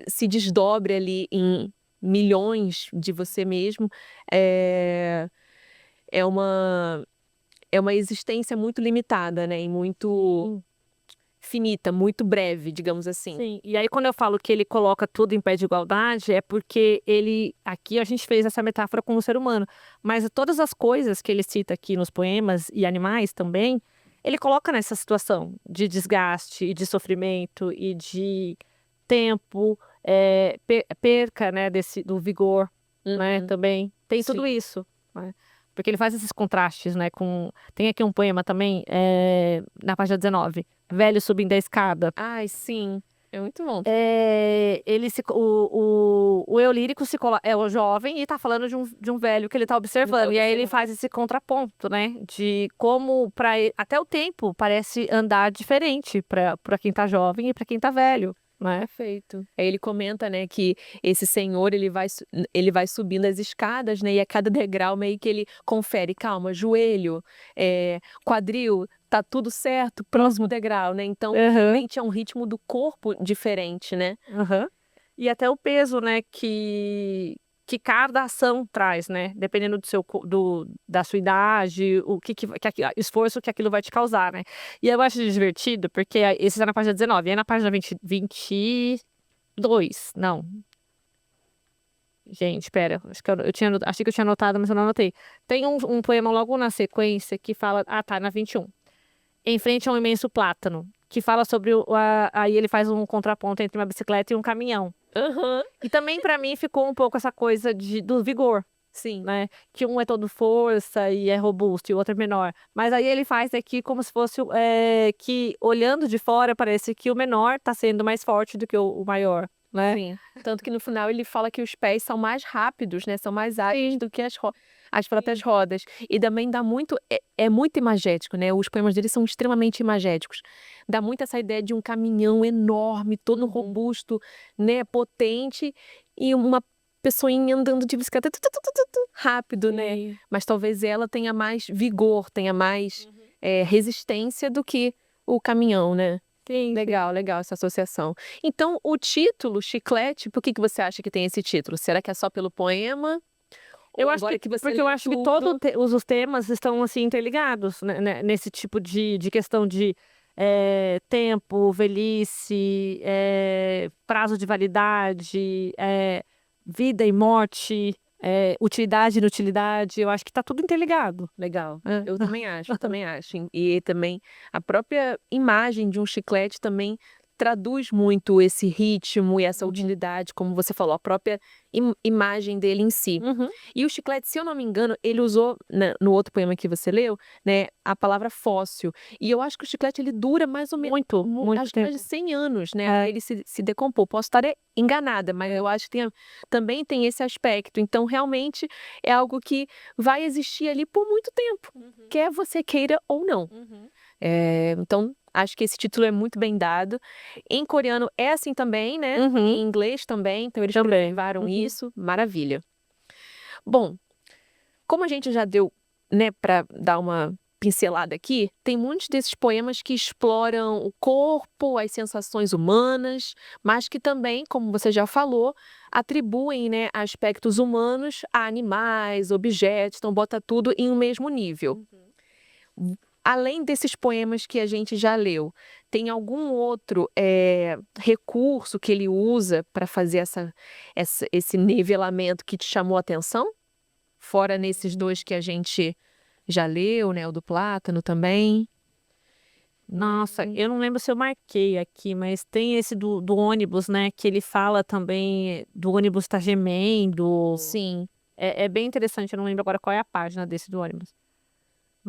se desdobre ali em milhões de você mesmo, é é uma é uma existência muito limitada, né, e muito finita, muito breve, digamos assim. Sim, e aí quando eu falo que ele coloca tudo em pé de igualdade, é porque aqui a gente fez essa metáfora com o ser humano, mas todas as coisas que ele cita aqui nos poemas, e animais também, ele coloca nessa situação de desgaste e de sofrimento e de tempo, perca, né, do vigor, né, também. Tem tudo Sim. isso, né? Porque ele faz esses contrastes, né? Tem aqui um poema também, na página 19. Velho subindo a escada. Ai, sim. É muito bom. O eu lírico é o jovem e tá falando de um velho que ele tá observando. E aí ele faz esse contraponto, né? De como até o tempo parece andar diferente pra quem tá jovem e pra quem tá velho. Né? Perfeito. Aí ele comenta, né, que esse senhor, ele vai subindo as escadas, né, e a cada degrau meio que ele confere, calma, joelho, quadril, tá tudo certo, próximo degrau, né? Então, realmente é um ritmo do corpo diferente, né? E até o peso, né, que cada ação traz, né? Dependendo da sua idade, esforço que aquilo vai te causar, né? E eu acho divertido, porque esse tá na página 19, e aí na página 22, não. Gente, pera, achei que eu tinha anotado, mas eu não anotei. Tem um poema logo na sequência que fala, tá, na 21. Em frente a um imenso plátano, que fala sobre aí ele faz um contraponto entre uma bicicleta e um caminhão. E também pra mim ficou um pouco essa coisa do vigor. Sim. Né? Que um é todo força e é robusto e o outro é menor. Mas aí ele faz aqui como se fosse que olhando de fora parece que o menor tá sendo mais forte do que o maior. Né? Sim. Tanto que no final ele fala que os pés são mais rápidos, né? São mais ágeis do que as próprias rodas. E também dá muito. É muito imagético, né? Os poemas dele são extremamente imagéticos. Dá muito essa ideia de um caminhão enorme, todo robusto, né? Potente, e uma pessoinha andando de bicicleta rápido, né? Mas talvez ela tenha mais vigor, tenha mais resistência do que o caminhão, né? Sim, legal essa associação. Então, o título, Chiclete, por que você acha que tem esse título? Será que é só pelo poema? Eu acho porque eu acho que todos os temas estão assim interligados, né, nesse tipo de questão de tempo, velhice, prazo de validade, vida e morte, utilidade e inutilidade. Eu acho que está tudo interligado. Legal. Eu também acho, eu também acho. E também a própria imagem de um chiclete também traduz muito esse ritmo e essa utilidade, como você falou, a própria imagem dele em si. E o chiclete, se eu não me engano, ele usou, no outro poema que você leu, né, a palavra fóssil. E eu acho que o chiclete, ele dura mais ou menos muito acho que tempo. mais de 100 anos, né? Ele se decompor. Posso estar enganada, mas eu acho que também tem esse aspecto. Então, realmente, é algo que vai existir ali por muito tempo, quer você queira ou não. Então, acho que esse título é muito bem dado. Em coreano é assim também, né? Em inglês também, então eles preservaram isso. Maravilha. Bom, como a gente já deu, né, para dar uma pincelada aqui, tem muitos desses poemas que exploram o corpo, as sensações humanas, mas que também, como você já falou, atribuem, né, aspectos humanos a animais, objetos, então bota tudo em um mesmo nível. Além desses poemas que a gente já leu, tem algum outro recurso que ele usa para fazer esse nivelamento que te chamou a atenção? Fora nesses dois que a gente já leu, né? O do Plátano também. Nossa, eu não lembro se eu marquei aqui, mas tem esse do ônibus, né? Que ele fala também do ônibus tá gemendo. Sim. É bem interessante, eu não lembro agora qual é a página desse do ônibus.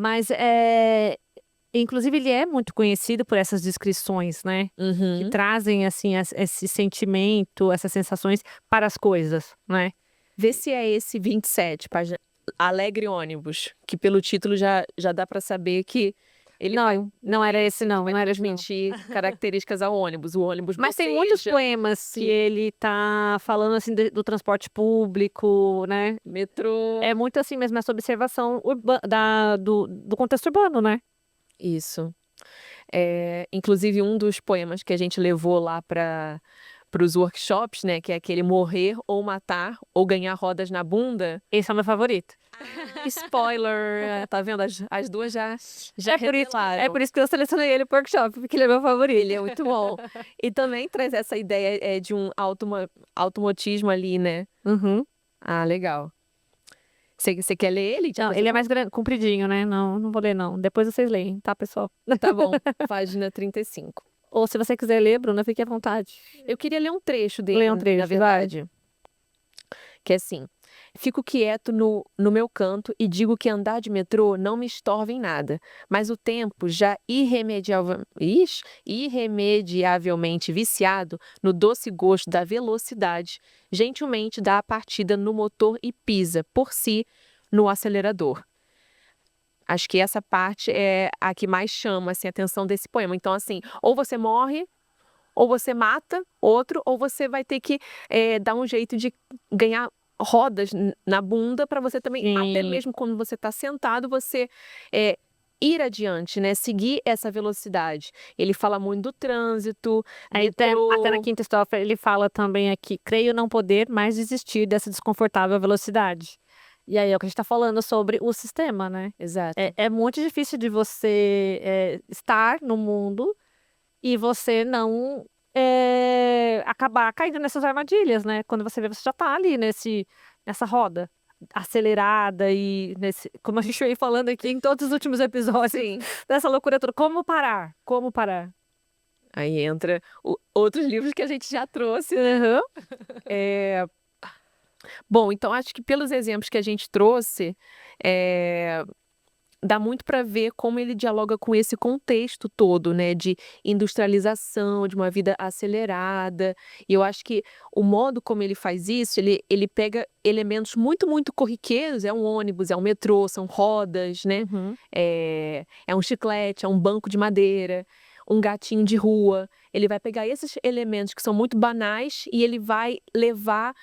Mas, inclusive, ele é muito conhecido por essas descrições, né? Que trazem, assim, esse sentimento, essas sensações para as coisas, né? Vê se é esse 27, página Alegre Ônibus, que pelo título já dá para saber que ele não era esse não era esse não. transmitir características ao ônibus. O ônibus Mas tem muitos poemas que ele tá falando, assim, do transporte público, né? Metrô. É muito assim mesmo, essa observação do contexto urbano, né? Isso. Inclusive, um dos poemas que a gente levou lá para os workshops, né? Que é aquele Morrer ou Matar ou Ganhar Rodas na Bunda. Esse é o meu favorito. Spoiler! Tá vendo? As duas já revelaram. É por isso que eu selecionei ele pro workshop, porque ele é meu favorito. Ele é muito bom. E também traz essa ideia de um automotismo ali, né? Ah, legal. Você quer ler ele? Não, ele é mais compridinho, né? Não vou ler, não. Depois vocês leem, tá, pessoal? Tá bom. Página 35. Ou se você quiser ler, Bruna, fique à vontade. Eu queria ler um trecho dele. Ler um trecho, na verdade. Que é assim. Fico quieto no meu canto e digo que andar de metrô não me estorva em nada, mas o tempo já irremediavelmente viciado no doce gosto da velocidade, gentilmente dá a partida no motor e pisa, por si, no acelerador. Acho que essa parte é a que mais chama, assim, a atenção desse poema. Então, assim, ou você morre, ou você mata outro, ou você vai ter que dar um jeito de ganhar rodas na bunda para você também, até Sim. mesmo quando você está sentado, você ir adiante, né? Seguir essa velocidade. Ele fala muito do trânsito, Aí até na metrô. quinta estrofe ele fala também aqui: "Creio não poder mais desistir dessa desconfortável velocidade". E aí é o que a gente tá falando sobre o sistema, né. Exato. É muito difícil de você, estar no mundo e você não, acabar caindo nessas armadilhas, né. Quando você vê, você já tá ali nessa roda acelerada e nesse como a gente veio falando aqui em todos os últimos episódios, Sim. dessa loucura toda. Como parar? Como parar? Aí entra outros livros que a gente já trouxe. Aham. É, bom, então acho que pelos exemplos que a gente trouxe, dá muito para ver como ele dialoga com esse contexto todo, né, de industrialização, de uma vida acelerada. E eu acho que o modo como ele faz isso, ele pega elementos muito, muito corriqueiros, é um ônibus, é um metrô, são rodas, né, Uhum. é um chiclete, é um banco de madeira, um gatinho de rua. Ele vai pegar esses elementos que são muito banais e ele vai elevar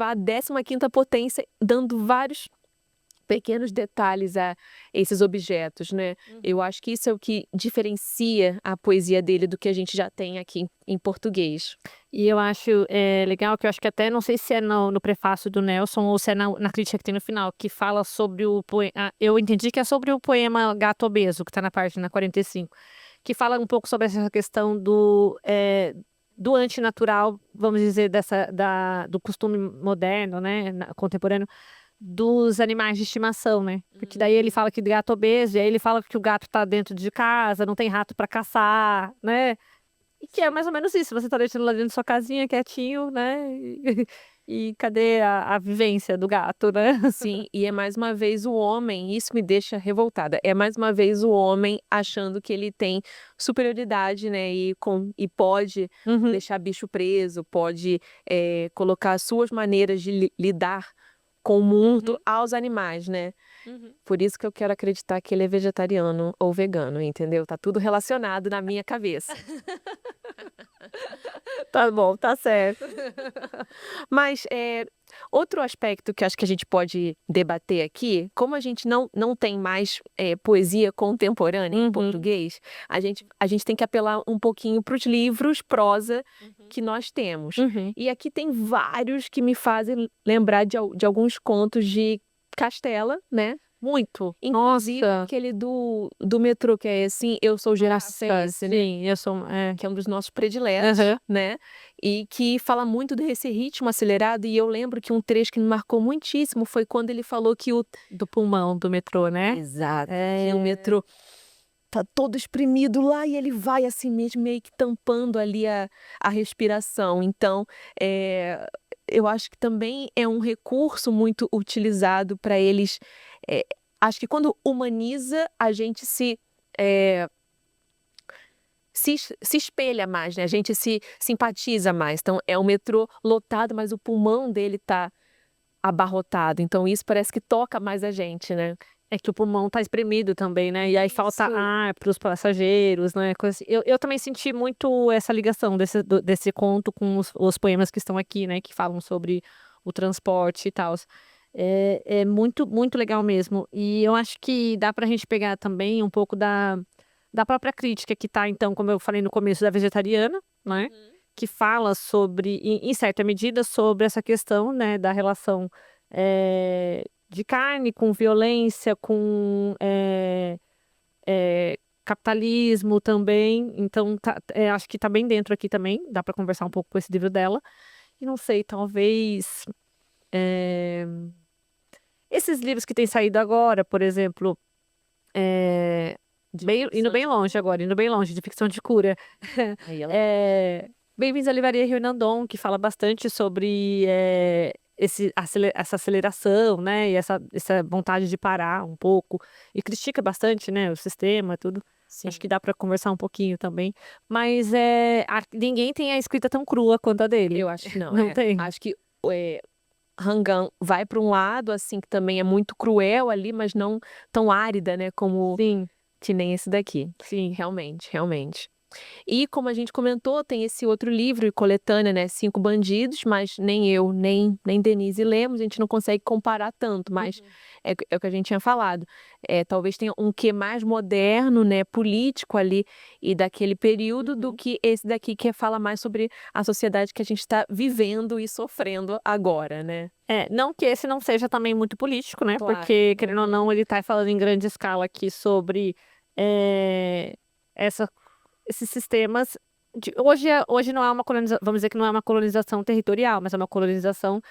à 15ª potência, dando vários pequenos detalhes a esses objetos, né. Eu acho que isso é o que diferencia a poesia dele do que a gente já tem aqui em português. E eu acho, legal que eu acho que até não sei se é no prefácio do Nelson ou se é na crítica que tem no final, que fala sobre eu entendi que é sobre o poema Gato Obeso, que tá na página 45, que fala um pouco sobre essa questão do antinatural, vamos dizer, do costume moderno, né, contemporâneo, dos animais de estimação, né. Porque daí ele fala que gato obeso, e aí ele fala que o gato tá dentro de casa, não tem rato pra caçar, né. E que é mais ou menos isso, você tá deixando lá dentro da sua casinha quietinho, né, e cadê a vivência do gato, né. Sim, e é mais uma vez o homem, isso me deixa revoltada, é mais uma vez o homem achando que ele tem superioridade, né, e pode Uhum. deixar bicho preso, pode, colocar as suas maneiras de lidar com o mundo aos animais, né. Por isso que eu quero acreditar que ele é vegetariano ou vegano, entendeu? Tá tudo relacionado na minha cabeça. Tá bom, tá certo. Mas, outro aspecto que acho que a gente pode debater aqui, como a gente não tem mais, poesia contemporânea em Uhum. português, a gente tem que apelar um pouquinho para os livros prosa que nós temos. Uhum. E aqui tem vários que me fazem lembrar de alguns contos de Castela, né. Muito. Inclusive Nossa. aquele do metrô, que é assim, Eu Sou Geração S, né, Sim, eu sou que é um dos nossos prediletos, Aham. né, e que fala muito desse ritmo acelerado. E eu lembro que um trecho que me marcou muitíssimo foi quando ele falou que o Do pulmão do metrô, né. exato, que o É. metrô tá todo espremido lá e ele vai assim mesmo, meio que tampando ali a respiração. Então, eu acho que também é um recurso muito utilizado para eles, acho que quando humaniza, a gente eh, se espelha mais, né, a gente se simpatiza mais. Então é o metrô lotado, mas o pulmão dele tá abarrotado, então isso parece que toca mais a gente, né. É que o pulmão tá espremido também, né, e aí falta Isso. ar para os passageiros, né, coisa assim. Eu também senti muito essa ligação desse conto com os poemas que estão aqui, né, que falam sobre o transporte e tals. É muito, muito legal mesmo. E eu acho que dá pra gente pegar também um pouco da própria crítica que tá, então, como eu falei no começo, da vegetariana, né, que fala sobre, em certa medida, sobre essa questão, né, da relação, de carne com violência, com, capitalismo também. Então acho que tá bem dentro aqui também, dá para conversar um pouco com esse livro dela. E não sei, talvez, eh, esses livros que têm saído agora, por exemplo, De indo ficção bem de longe agora, indo bem longe, de ficção de cura. aí ela Bem-vindos à Livraria Rio Nandon, que fala bastante sobre, essa aceleração, né? E essa vontade de parar um pouco. E critica bastante, né? O sistema, tudo. Sim. Acho que dá para conversar um pouquinho também. Mas ninguém tem a escrita tão crua quanto a dele. Eu acho que não. Não tem. Acho que Hangam vai para um lado, assim, que também é muito cruel ali, mas não tão árida, né? Como Sim, que nem esse daqui. sim. Realmente, realmente. E como a gente comentou, tem esse outro livro e coletânea, né? 5 Bandidos, mas nem eu, nem Denise lemos, a gente não consegue comparar tanto, mas é o que a gente tinha falado. Talvez tenha um quê mais moderno, né? Político ali e daquele período do que esse daqui que fala mais sobre a sociedade que a gente está vivendo e sofrendo agora, né? Não que esse não seja também muito político, né? Claro. Porque, querendo ou não, ele tá falando em grande escala aqui sobre esses sistemas. Hoje não é uma colonização, vamos dizer que não é uma colonização territorial, mas é uma colonização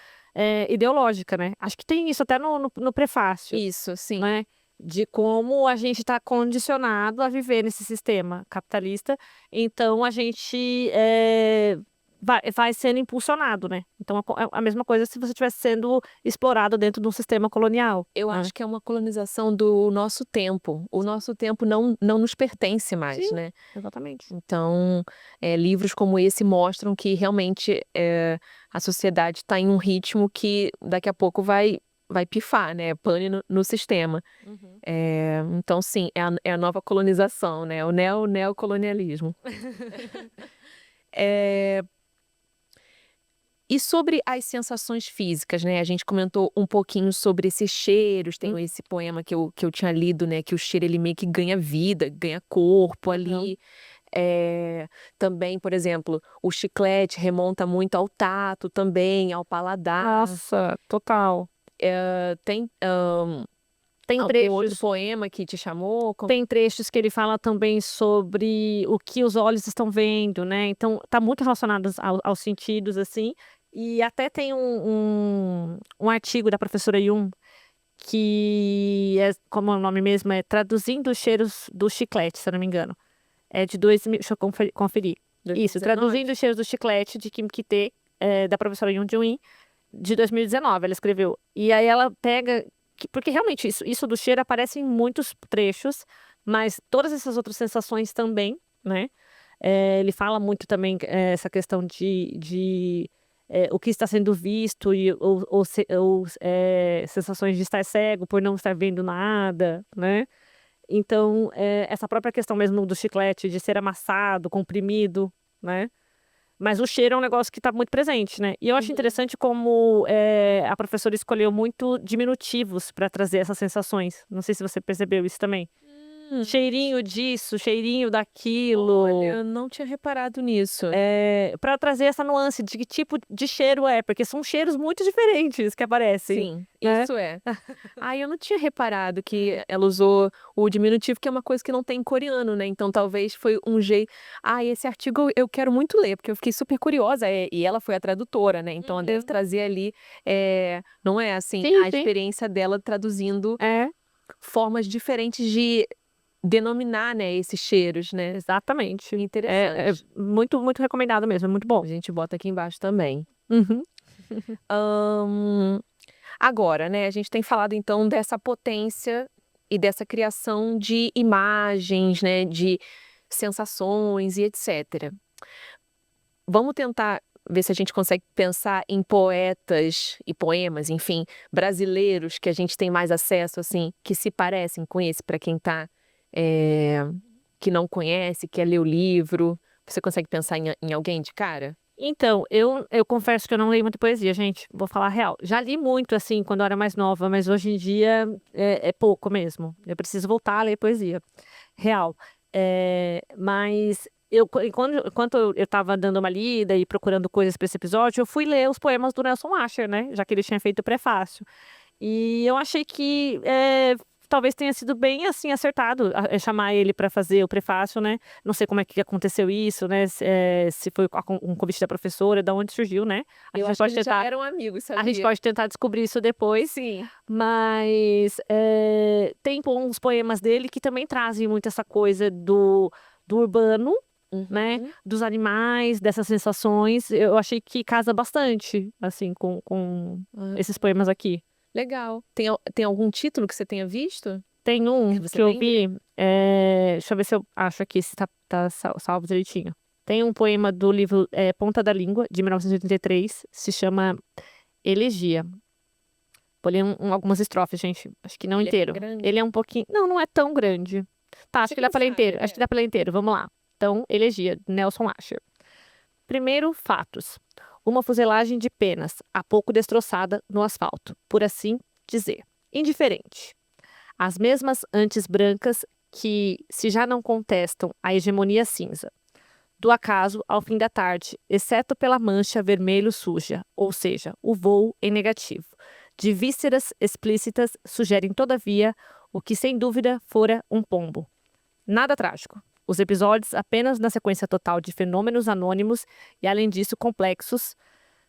ideológica, né? Acho que tem isso até no prefácio, Isso, sim. né? De como a gente está condicionado a viver nesse sistema capitalista. Então, a gente vai sendo impulsionado, né? Então, é a mesma coisa se você estivesse sendo explorado dentro de um sistema colonial. Eu né? acho que é uma colonização do nosso tempo. O nosso tempo não nos pertence mais, Sim. né? Exatamente. Então, livros como esse mostram que realmente a sociedade está em um ritmo que daqui a pouco vai pifar, né? Pane no sistema. Então, sim, é a nova colonização, né? O neocolonialismo. E sobre as sensações físicas, né? A gente comentou um pouquinho sobre esses cheiros. Tem esse poema que eu tinha lido, né? Que o cheiro ele meio que ganha vida, ganha corpo ali. Também, por exemplo, o chiclete remonta muito ao tato também, ao paladar. Nossa, total. Tem Tem algum outro trechos, poema que te chamou? tem trechos que ele fala também sobre o que os olhos estão vendo, né? Então, tá muito relacionado aos sentidos, assim. E até tem um artigo da professora Yun, que como o nome mesmo, é Traduzindo os Cheiros do Chiclete, se eu não me engano. É de 2000, deixa eu conferir. Isso, 2019. Traduzindo os Cheiros do Chiclete, de Kim Ki-tae, da professora Yoon Joo-in, de 2019, ela escreveu. E aí ela pega... Porque realmente isso do cheiro aparece em muitos trechos, mas todas essas outras sensações também, né? Ele fala muito também essa questão de o que está sendo visto ou sensações de estar cego por não estar vendo nada, né? Então, essa própria questão mesmo do chiclete, de ser amassado, comprimido, né? Mas o cheiro é um negócio que está muito presente, né? E eu acho interessante como a professora escolheu muito diminutivos para trazer essas sensações. Não sei se você percebeu isso também. Cheirinho disso, cheirinho daquilo. Olha, eu não tinha reparado nisso. Para trazer essa nuance de que tipo de cheiro porque são cheiros muito diferentes que aparecem. Sim, né? isso é. Eu não tinha reparado que ela usou o diminutivo, que é uma coisa que não tem em coreano, né? Então talvez foi um jeito. Esse artigo eu quero muito ler, porque eu fiquei super curiosa. E ela foi a tradutora, né? Então ela deve trazer ali, não é assim, Sim, a sim. experiência dela traduzindo formas diferentes de denominar, né, esses cheiros, né? Exatamente. Interessante. Muito, muito recomendado mesmo, é muito bom. A gente bota aqui embaixo também. Uhum. Agora, né, a gente tem falado então dessa potência e dessa criação de imagens, né, de sensações e etc. Vamos tentar ver se a gente consegue pensar em poetas e poemas, enfim, brasileiros que a gente tem mais acesso, assim, que se parecem com esse, para quem que não conhece, quer ler o livro. Você consegue pensar em alguém de cara? Então, eu confesso que eu não leio muita poesia, gente. Vou falar a real. Já li muito, assim, quando eu era mais nova, mas hoje em dia é pouco mesmo. Eu preciso voltar a ler poesia. Real. Mas enquanto eu estava dando uma lida e procurando coisas para esse episódio, eu fui ler os poemas do Nelson Asher, né? Já que ele tinha feito o prefácio. E eu achei que talvez tenha sido bem assim acertado chamar ele para fazer o prefácio, né? Não sei como é que aconteceu isso, né? Se foi um convite da professora, de onde surgiu, né? Eu acho que eles já eram amigos, sabia? A gente pode tentar descobrir isso depois. Sim. Mas tem uns poemas dele que também trazem muito essa coisa do urbano, né? Uhum. Dos animais, dessas sensações. Eu achei que casa bastante, assim, com Ah, esses poemas aqui. legal. Tem algum título que você tenha visto? Tem Que um você que eu lembre? vi, deixa eu ver se eu acho aqui se tá salvo direitinho. Tem um poema do livro Ponta da Língua, de 1983, se chama Elegia. Vou ler algumas estrofes, gente. Acho que não Ele é inteiro. grande? Ele é um pouquinho. Não, não é tão grande. Tá, acho Você que dá quem pra ler sabe, inteiro. Acho que dá pra ler inteiro. Vamos lá. Então, Elegia, Nelson Asher. Primeiro, fatos. Uma fuselagem de penas, há pouco destroçada no asfalto, por assim dizer. Indiferente. As mesmas antes brancas que, se já não contestam a hegemonia cinza. Do acaso ao fim da tarde, exceto pela mancha vermelho suja, ou seja, o voo em negativo. De vísceras explícitas sugerem, todavia, o que sem dúvida fora um pombo. Nada trágico. Os episódios apenas na sequência total de fenômenos anônimos e, além disso, complexos,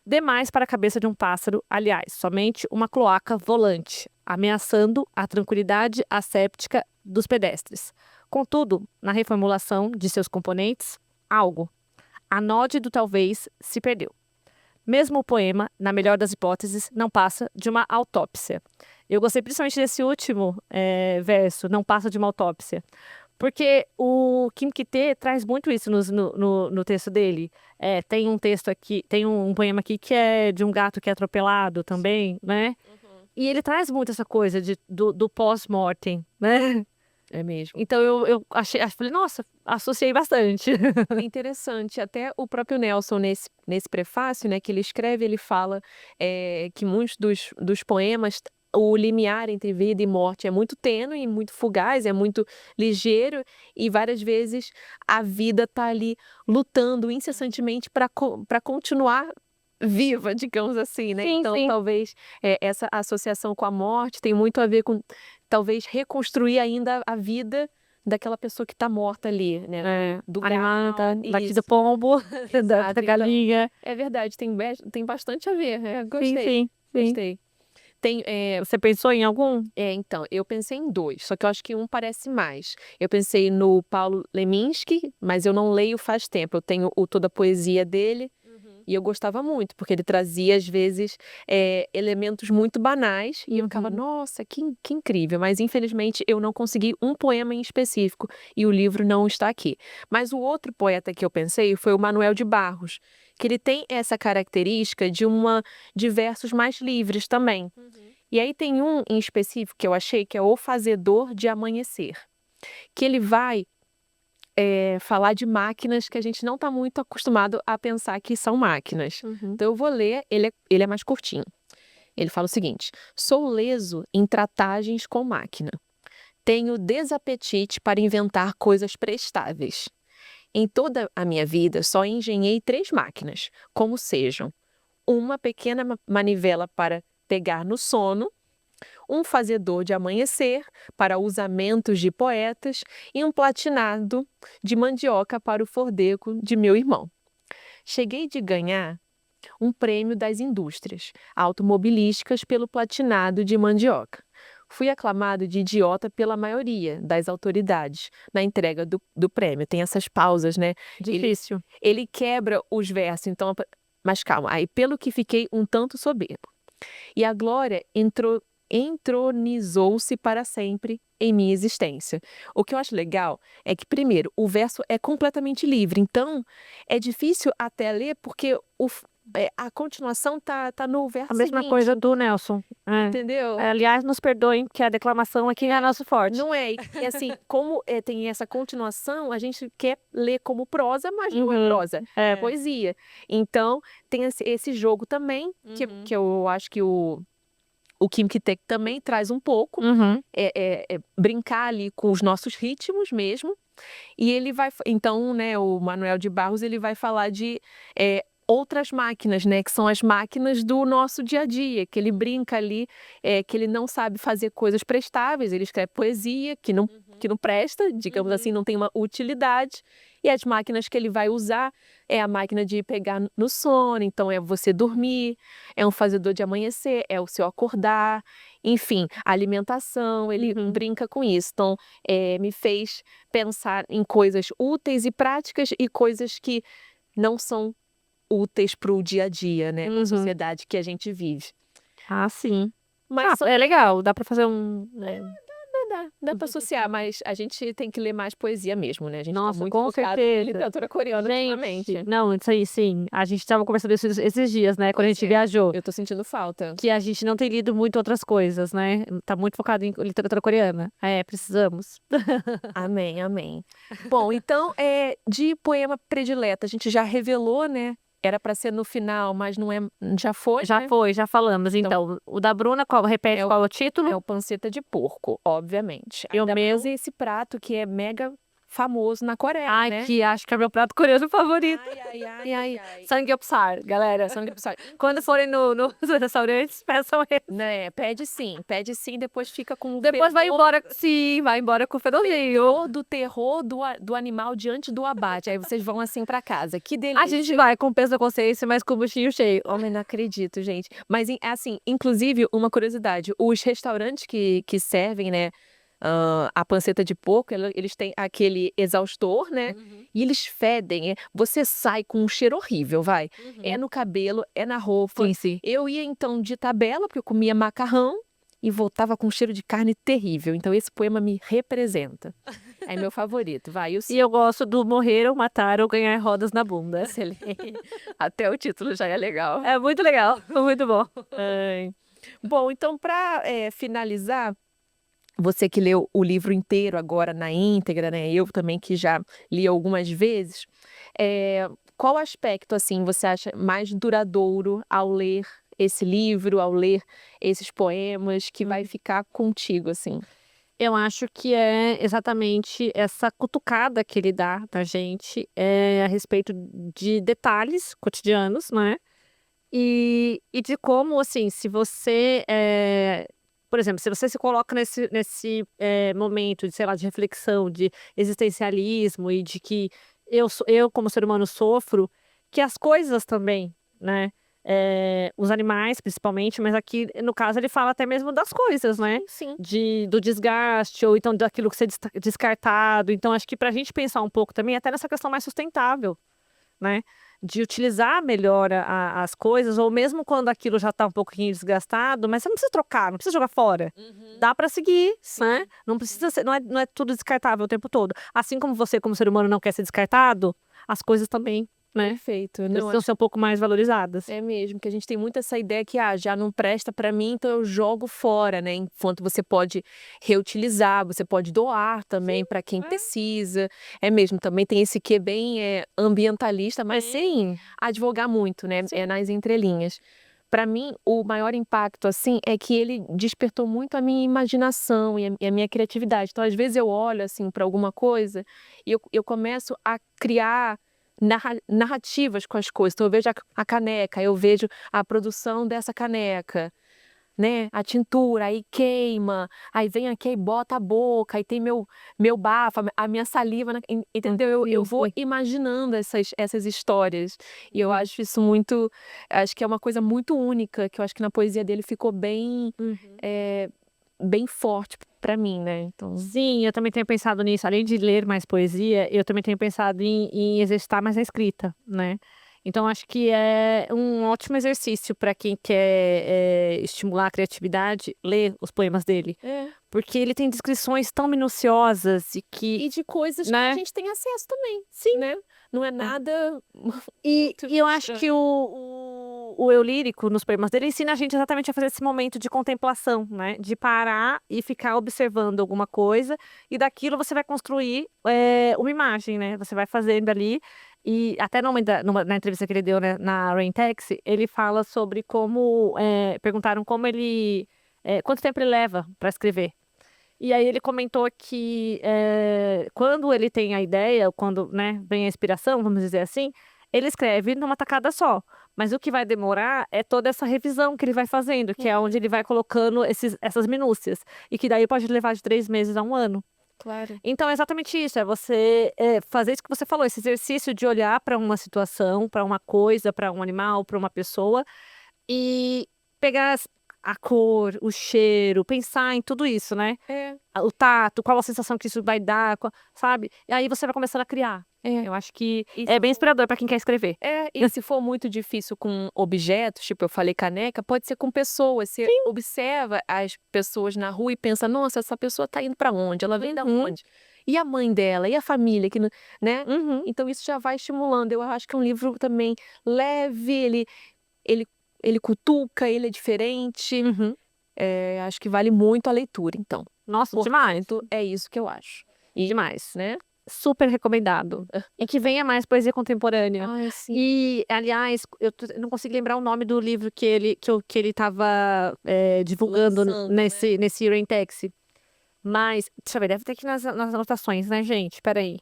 demais para a cabeça de um pássaro, aliás, somente uma cloaca volante, ameaçando a tranquilidade asséptica dos pedestres. Contudo, na reformulação de seus componentes, algo, a node do talvez, se perdeu. Mesmo o poema, na melhor das hipóteses, não passa de uma autópsia. Eu gostei principalmente desse último verso, não passa de uma autópsia. Porque o Kim Ki-tae traz muito isso no texto dele. Tem um texto aqui, tem um poema aqui que é de um gato que é atropelado também, né? E ele traz muito essa coisa do pós-mortem, né? É mesmo. Então eu falei, nossa, associei bastante. É interessante, até o próprio Nelson, nesse prefácio, né, que ele escreve, ele fala que muitos dos poemas, o limiar entre vida e morte é muito tênue, muito fugaz, é muito ligeiro, e várias vezes a vida está ali lutando incessantemente para continuar viva, digamos assim, né? Sim, Então, sim. talvez essa associação com a morte tem muito a ver com talvez reconstruir ainda a vida daquela pessoa que está morta ali, né? Do gato. Animada, daqui do Isso. pombo, da Exato, então, galinha. é verdade, tem bastante a ver. Sim, Gostei, sim, sim. gostei. Tem, Você pensou em algum? então, eu pensei em dois, só que eu acho que um parece mais. Eu pensei no Paulo Leminski, mas eu não leio faz tempo. Eu tenho toda a poesia dele. E eu gostava muito, porque ele trazia, às vezes, elementos muito banais, e eu ficava, nossa, que incrível. Mas, infelizmente, eu não consegui um poema em específico, e o livro não está aqui. Mas o outro poeta que eu pensei foi o Manuel de Barros, que ele tem essa característica de versos mais livres também. E aí tem um em específico que eu achei que é O Fazedor de Amanhecer, que ele vai falar de máquinas que a gente não está muito acostumado a pensar que são máquinas. Então eu vou ler, ele é mais curtinho. Ele fala o seguinte: sou leso em tratagens com máquina. Tenho desapetite para inventar coisas prestáveis. Em toda a minha vida, só engenhei 3 máquinas, como sejam: uma pequena manivela para pegar no sono, um fazedor de amanhecer para usamentos de poetas e um platinado de mandioca para o fordeco de meu irmão. Cheguei de ganhar um prêmio das indústrias automobilísticas pelo platinado de mandioca. Fui aclamado de idiota pela maioria das autoridades na entrega do prêmio. Tem essas pausas, né? Difícil. Ele quebra os versos, então, mas calma. Aí, pelo que fiquei um tanto soberbo. E a glória entronizou-se para sempre em minha existência. O que eu acho legal é que, primeiro, o verso é completamente livre, então é difícil até ler porque a continuação tá no verso A mesma seguinte, coisa do Nelson. entendeu? Aliás, nos perdoem, porque a declamação aqui é nosso forte. Não é, e assim, como tem essa continuação, a gente quer ler como prosa, mas não é prosa, é poesia. Então, tem esse jogo também, que eu acho que o Kim Ki-tae também traz um pouco, brincar ali com os nossos ritmos mesmo. E ele vai, então, né, o Manuel de Barros, ele vai falar de outras máquinas, né, que são as máquinas do nosso dia a dia, que ele brinca ali, que ele não sabe fazer coisas prestáveis, ele escreve poesia que não presta, digamos assim, não tem uma utilidade, e as máquinas que ele vai usar é a máquina de pegar no sono, então é você dormir, é um fazedor de amanhecer, é o seu acordar, enfim, alimentação, ele brinca com isso. Então, me fez pensar em coisas úteis e práticas e coisas que não são úteis para o dia a dia, né? Na sociedade que a gente vive. Ah, sim. Mas É legal, dá pra fazer um. dá para associar, mas a gente tem que ler mais poesia mesmo, né? A gente tá Nossa, muito com focado em certeza. literatura coreana ultimamente. Gente, não, isso aí sim. A gente tava conversando isso esses dias, né? Quando a gente viajou. Eu tô sentindo falta. Que a gente não tem lido muito outras coisas, né? Tá muito focado em literatura coreana. Precisamos. Amém, amém. Bom, então, de poema predileto, a gente já revelou, né? Era para ser no final, mas não é. Já foi, Já né? foi, já falamos. Então, o da Bruna, repete qual é o título? É o panceta de porco, obviamente. Eu Ainda mesmo. mais esse prato que é mega famoso na Coreia, Ai, né? que acho que é meu prato coreano favorito. Ai. Samgyeopsal, galera. Samgyeopsal. Quando forem nos restaurantes, peçam esse. Né, pede sim, depois fica com o Depois vai fervor embora, sim, vai embora com o fedorzinho. do terror do animal diante do abate. Aí vocês vão assim pra casa. Que delícia. A gente vai com peso da consciência, mas com o buchinho cheio. Homem, não acredito, gente. Mas, assim, inclusive, uma curiosidade. Os restaurantes que servem, né, a panceta de porco, eles têm aquele exaustor, né? E eles fedem. Você sai com um cheiro horrível, vai. É no cabelo, é na roupa. Sim, sim. Eu ia, então, de tabela, porque eu comia macarrão. E voltava com um cheiro de carne terrível. Então, esse poema me representa. É meu favorito, vai. E eu gosto do morrer ou matar ou ganhar rodas na bunda. Excelente. Até o título já é legal. É muito legal, muito bom. Bom, então, para finalizar, você que leu o livro inteiro agora na íntegra, né? Eu também que já li algumas vezes. Qual aspecto, assim, você acha mais duradouro ao ler esse livro, ao ler esses poemas, que vai ficar contigo, assim? Eu acho que é exatamente essa cutucada que ele dá na gente a respeito de detalhes cotidianos, né? E de como, assim, se você, por exemplo, se você se coloca nesse momento de, sei lá, de reflexão, de existencialismo e de que eu como ser humano sofro, que as coisas também, né? Os animais, principalmente, mas aqui, no caso, ele fala até mesmo das coisas, né? Sim. Do desgaste, ou então daquilo que ser descartado. Então, acho que para a gente pensar um pouco também, até nessa questão mais sustentável, né? De utilizar melhor as coisas, ou mesmo quando aquilo já está um pouquinho desgastado, mas você não precisa trocar, não precisa jogar fora. Dá para seguir, né? Não precisa ser, não é tudo descartável o tempo todo. Assim como você, como ser humano, não quer ser descartado, as coisas também, né? Perfeito. Precisam ser um pouco mais valorizadas. É mesmo, que a gente tem muito essa ideia que já não presta para mim, então eu jogo fora, né? Enquanto você pode reutilizar, você pode doar também para quem precisa. É mesmo, também tem esse quê bem ambientalista, mas sem advogar muito, né? Nas entrelinhas. Para mim, o maior impacto, assim, é que ele despertou muito a minha imaginação e a minha criatividade. Então, às vezes eu olho, assim, para alguma coisa e eu começo a criar narrativas com as coisas. Então, eu vejo a caneca, eu vejo a produção dessa caneca, né? A tintura, aí queima, aí vem aqui e bota a boca, aí tem meu bafo, a minha saliva, entendeu? Eu vou imaginando essas histórias. E eu acho isso muito. Acho que é uma coisa muito única, que eu acho que na poesia dele ficou bem. Bem forte para mim, né? Então... Sim, eu também tenho pensado nisso. Além de ler mais poesia, eu também tenho pensado em exercitar mais a escrita, né? Então, acho que é um ótimo exercício para quem quer estimular a criatividade, ler os poemas dele. Porque ele tem descrições tão minuciosas e de coisas né? que a gente tem acesso também. Sim. Né? Não é nada. E eu acho que o eu lírico, nos poemas dele, ensina a gente exatamente a fazer esse momento de contemplação, né? De parar e ficar observando alguma coisa, e daquilo você vai construir uma imagem, né? Você vai fazendo ali. E até na entrevista que ele deu, né, na Rain Taxi, ele fala sobre como. Perguntaram como ele. Quanto tempo ele leva para escrever. E aí ele comentou que quando ele tem a ideia, quando, né, vem a inspiração, vamos dizer assim, ele escreve numa tacada só. Mas o que vai demorar é toda essa revisão que ele vai fazendo, que é onde ele vai colocando essas minúcias. E que daí pode levar de 3 meses a 1 ano. Claro. Então é exatamente isso, é você fazer isso que você falou, esse exercício de olhar para uma situação, para uma coisa, para um animal, para uma pessoa, e pegar a cor, o cheiro, pensar em tudo isso, né? O tato, qual a sensação que isso vai dar, sabe? E aí você vai começando a criar. Eu acho que é bem inspirador para quem quer escrever. E se for muito difícil com objetos, tipo eu falei caneca, pode ser com pessoas. Você observa as pessoas na rua e pensa, nossa, essa pessoa tá indo para onde? Ela vem da onde? E a mãe dela, e a família, que, né? Então isso já vai estimulando. Eu acho que é um livro também leve, ele cutuca, ele é diferente. Acho que vale muito a leitura, então. Nossa, demais. É isso que eu acho. Demais. Né? Super recomendado. E que venha mais poesia contemporânea. Sim. E, aliás, eu não consigo lembrar o nome do livro que ele tava divulgando Lançando, nesse Rentex. Mas, deixa eu ver, deve ter aqui nas anotações, né, gente? Peraí.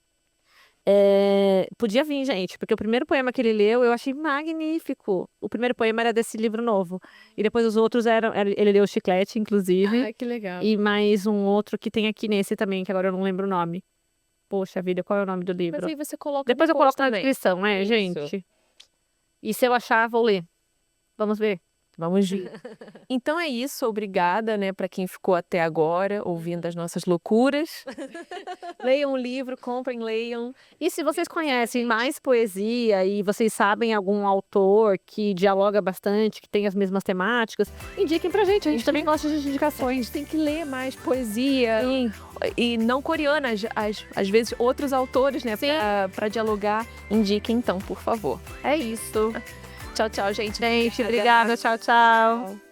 Podia vir, gente, porque o primeiro poema que ele leu eu achei magnífico. O primeiro poema era desse livro novo. E depois os outros ele leu Chiclete, inclusive. Ai, que legal. E mais um outro que tem aqui nesse também, que agora eu não lembro o nome. Poxa vida, qual é o nome do livro? Mas aí você coloca Depois eu coloco na também. descrição, né, Isso. gente? E se eu achar, vou ler. Vamos ver. Vamos ver. Então é isso, obrigada, né, para quem ficou até agora ouvindo as nossas loucuras. Leiam o livro, comprem, leiam. E se vocês conhecem mais poesia e vocês sabem algum autor que dialoga bastante, que tem as mesmas temáticas, indiquem pra gente. A gente também gosta de indicações. Tem que ler mais poesia. E não coreana, às vezes outros autores, né, para dialogar. Indiquem então, por favor. É isso. Tchau, tchau, gente. Gente, obrigada. Tchau, tchau.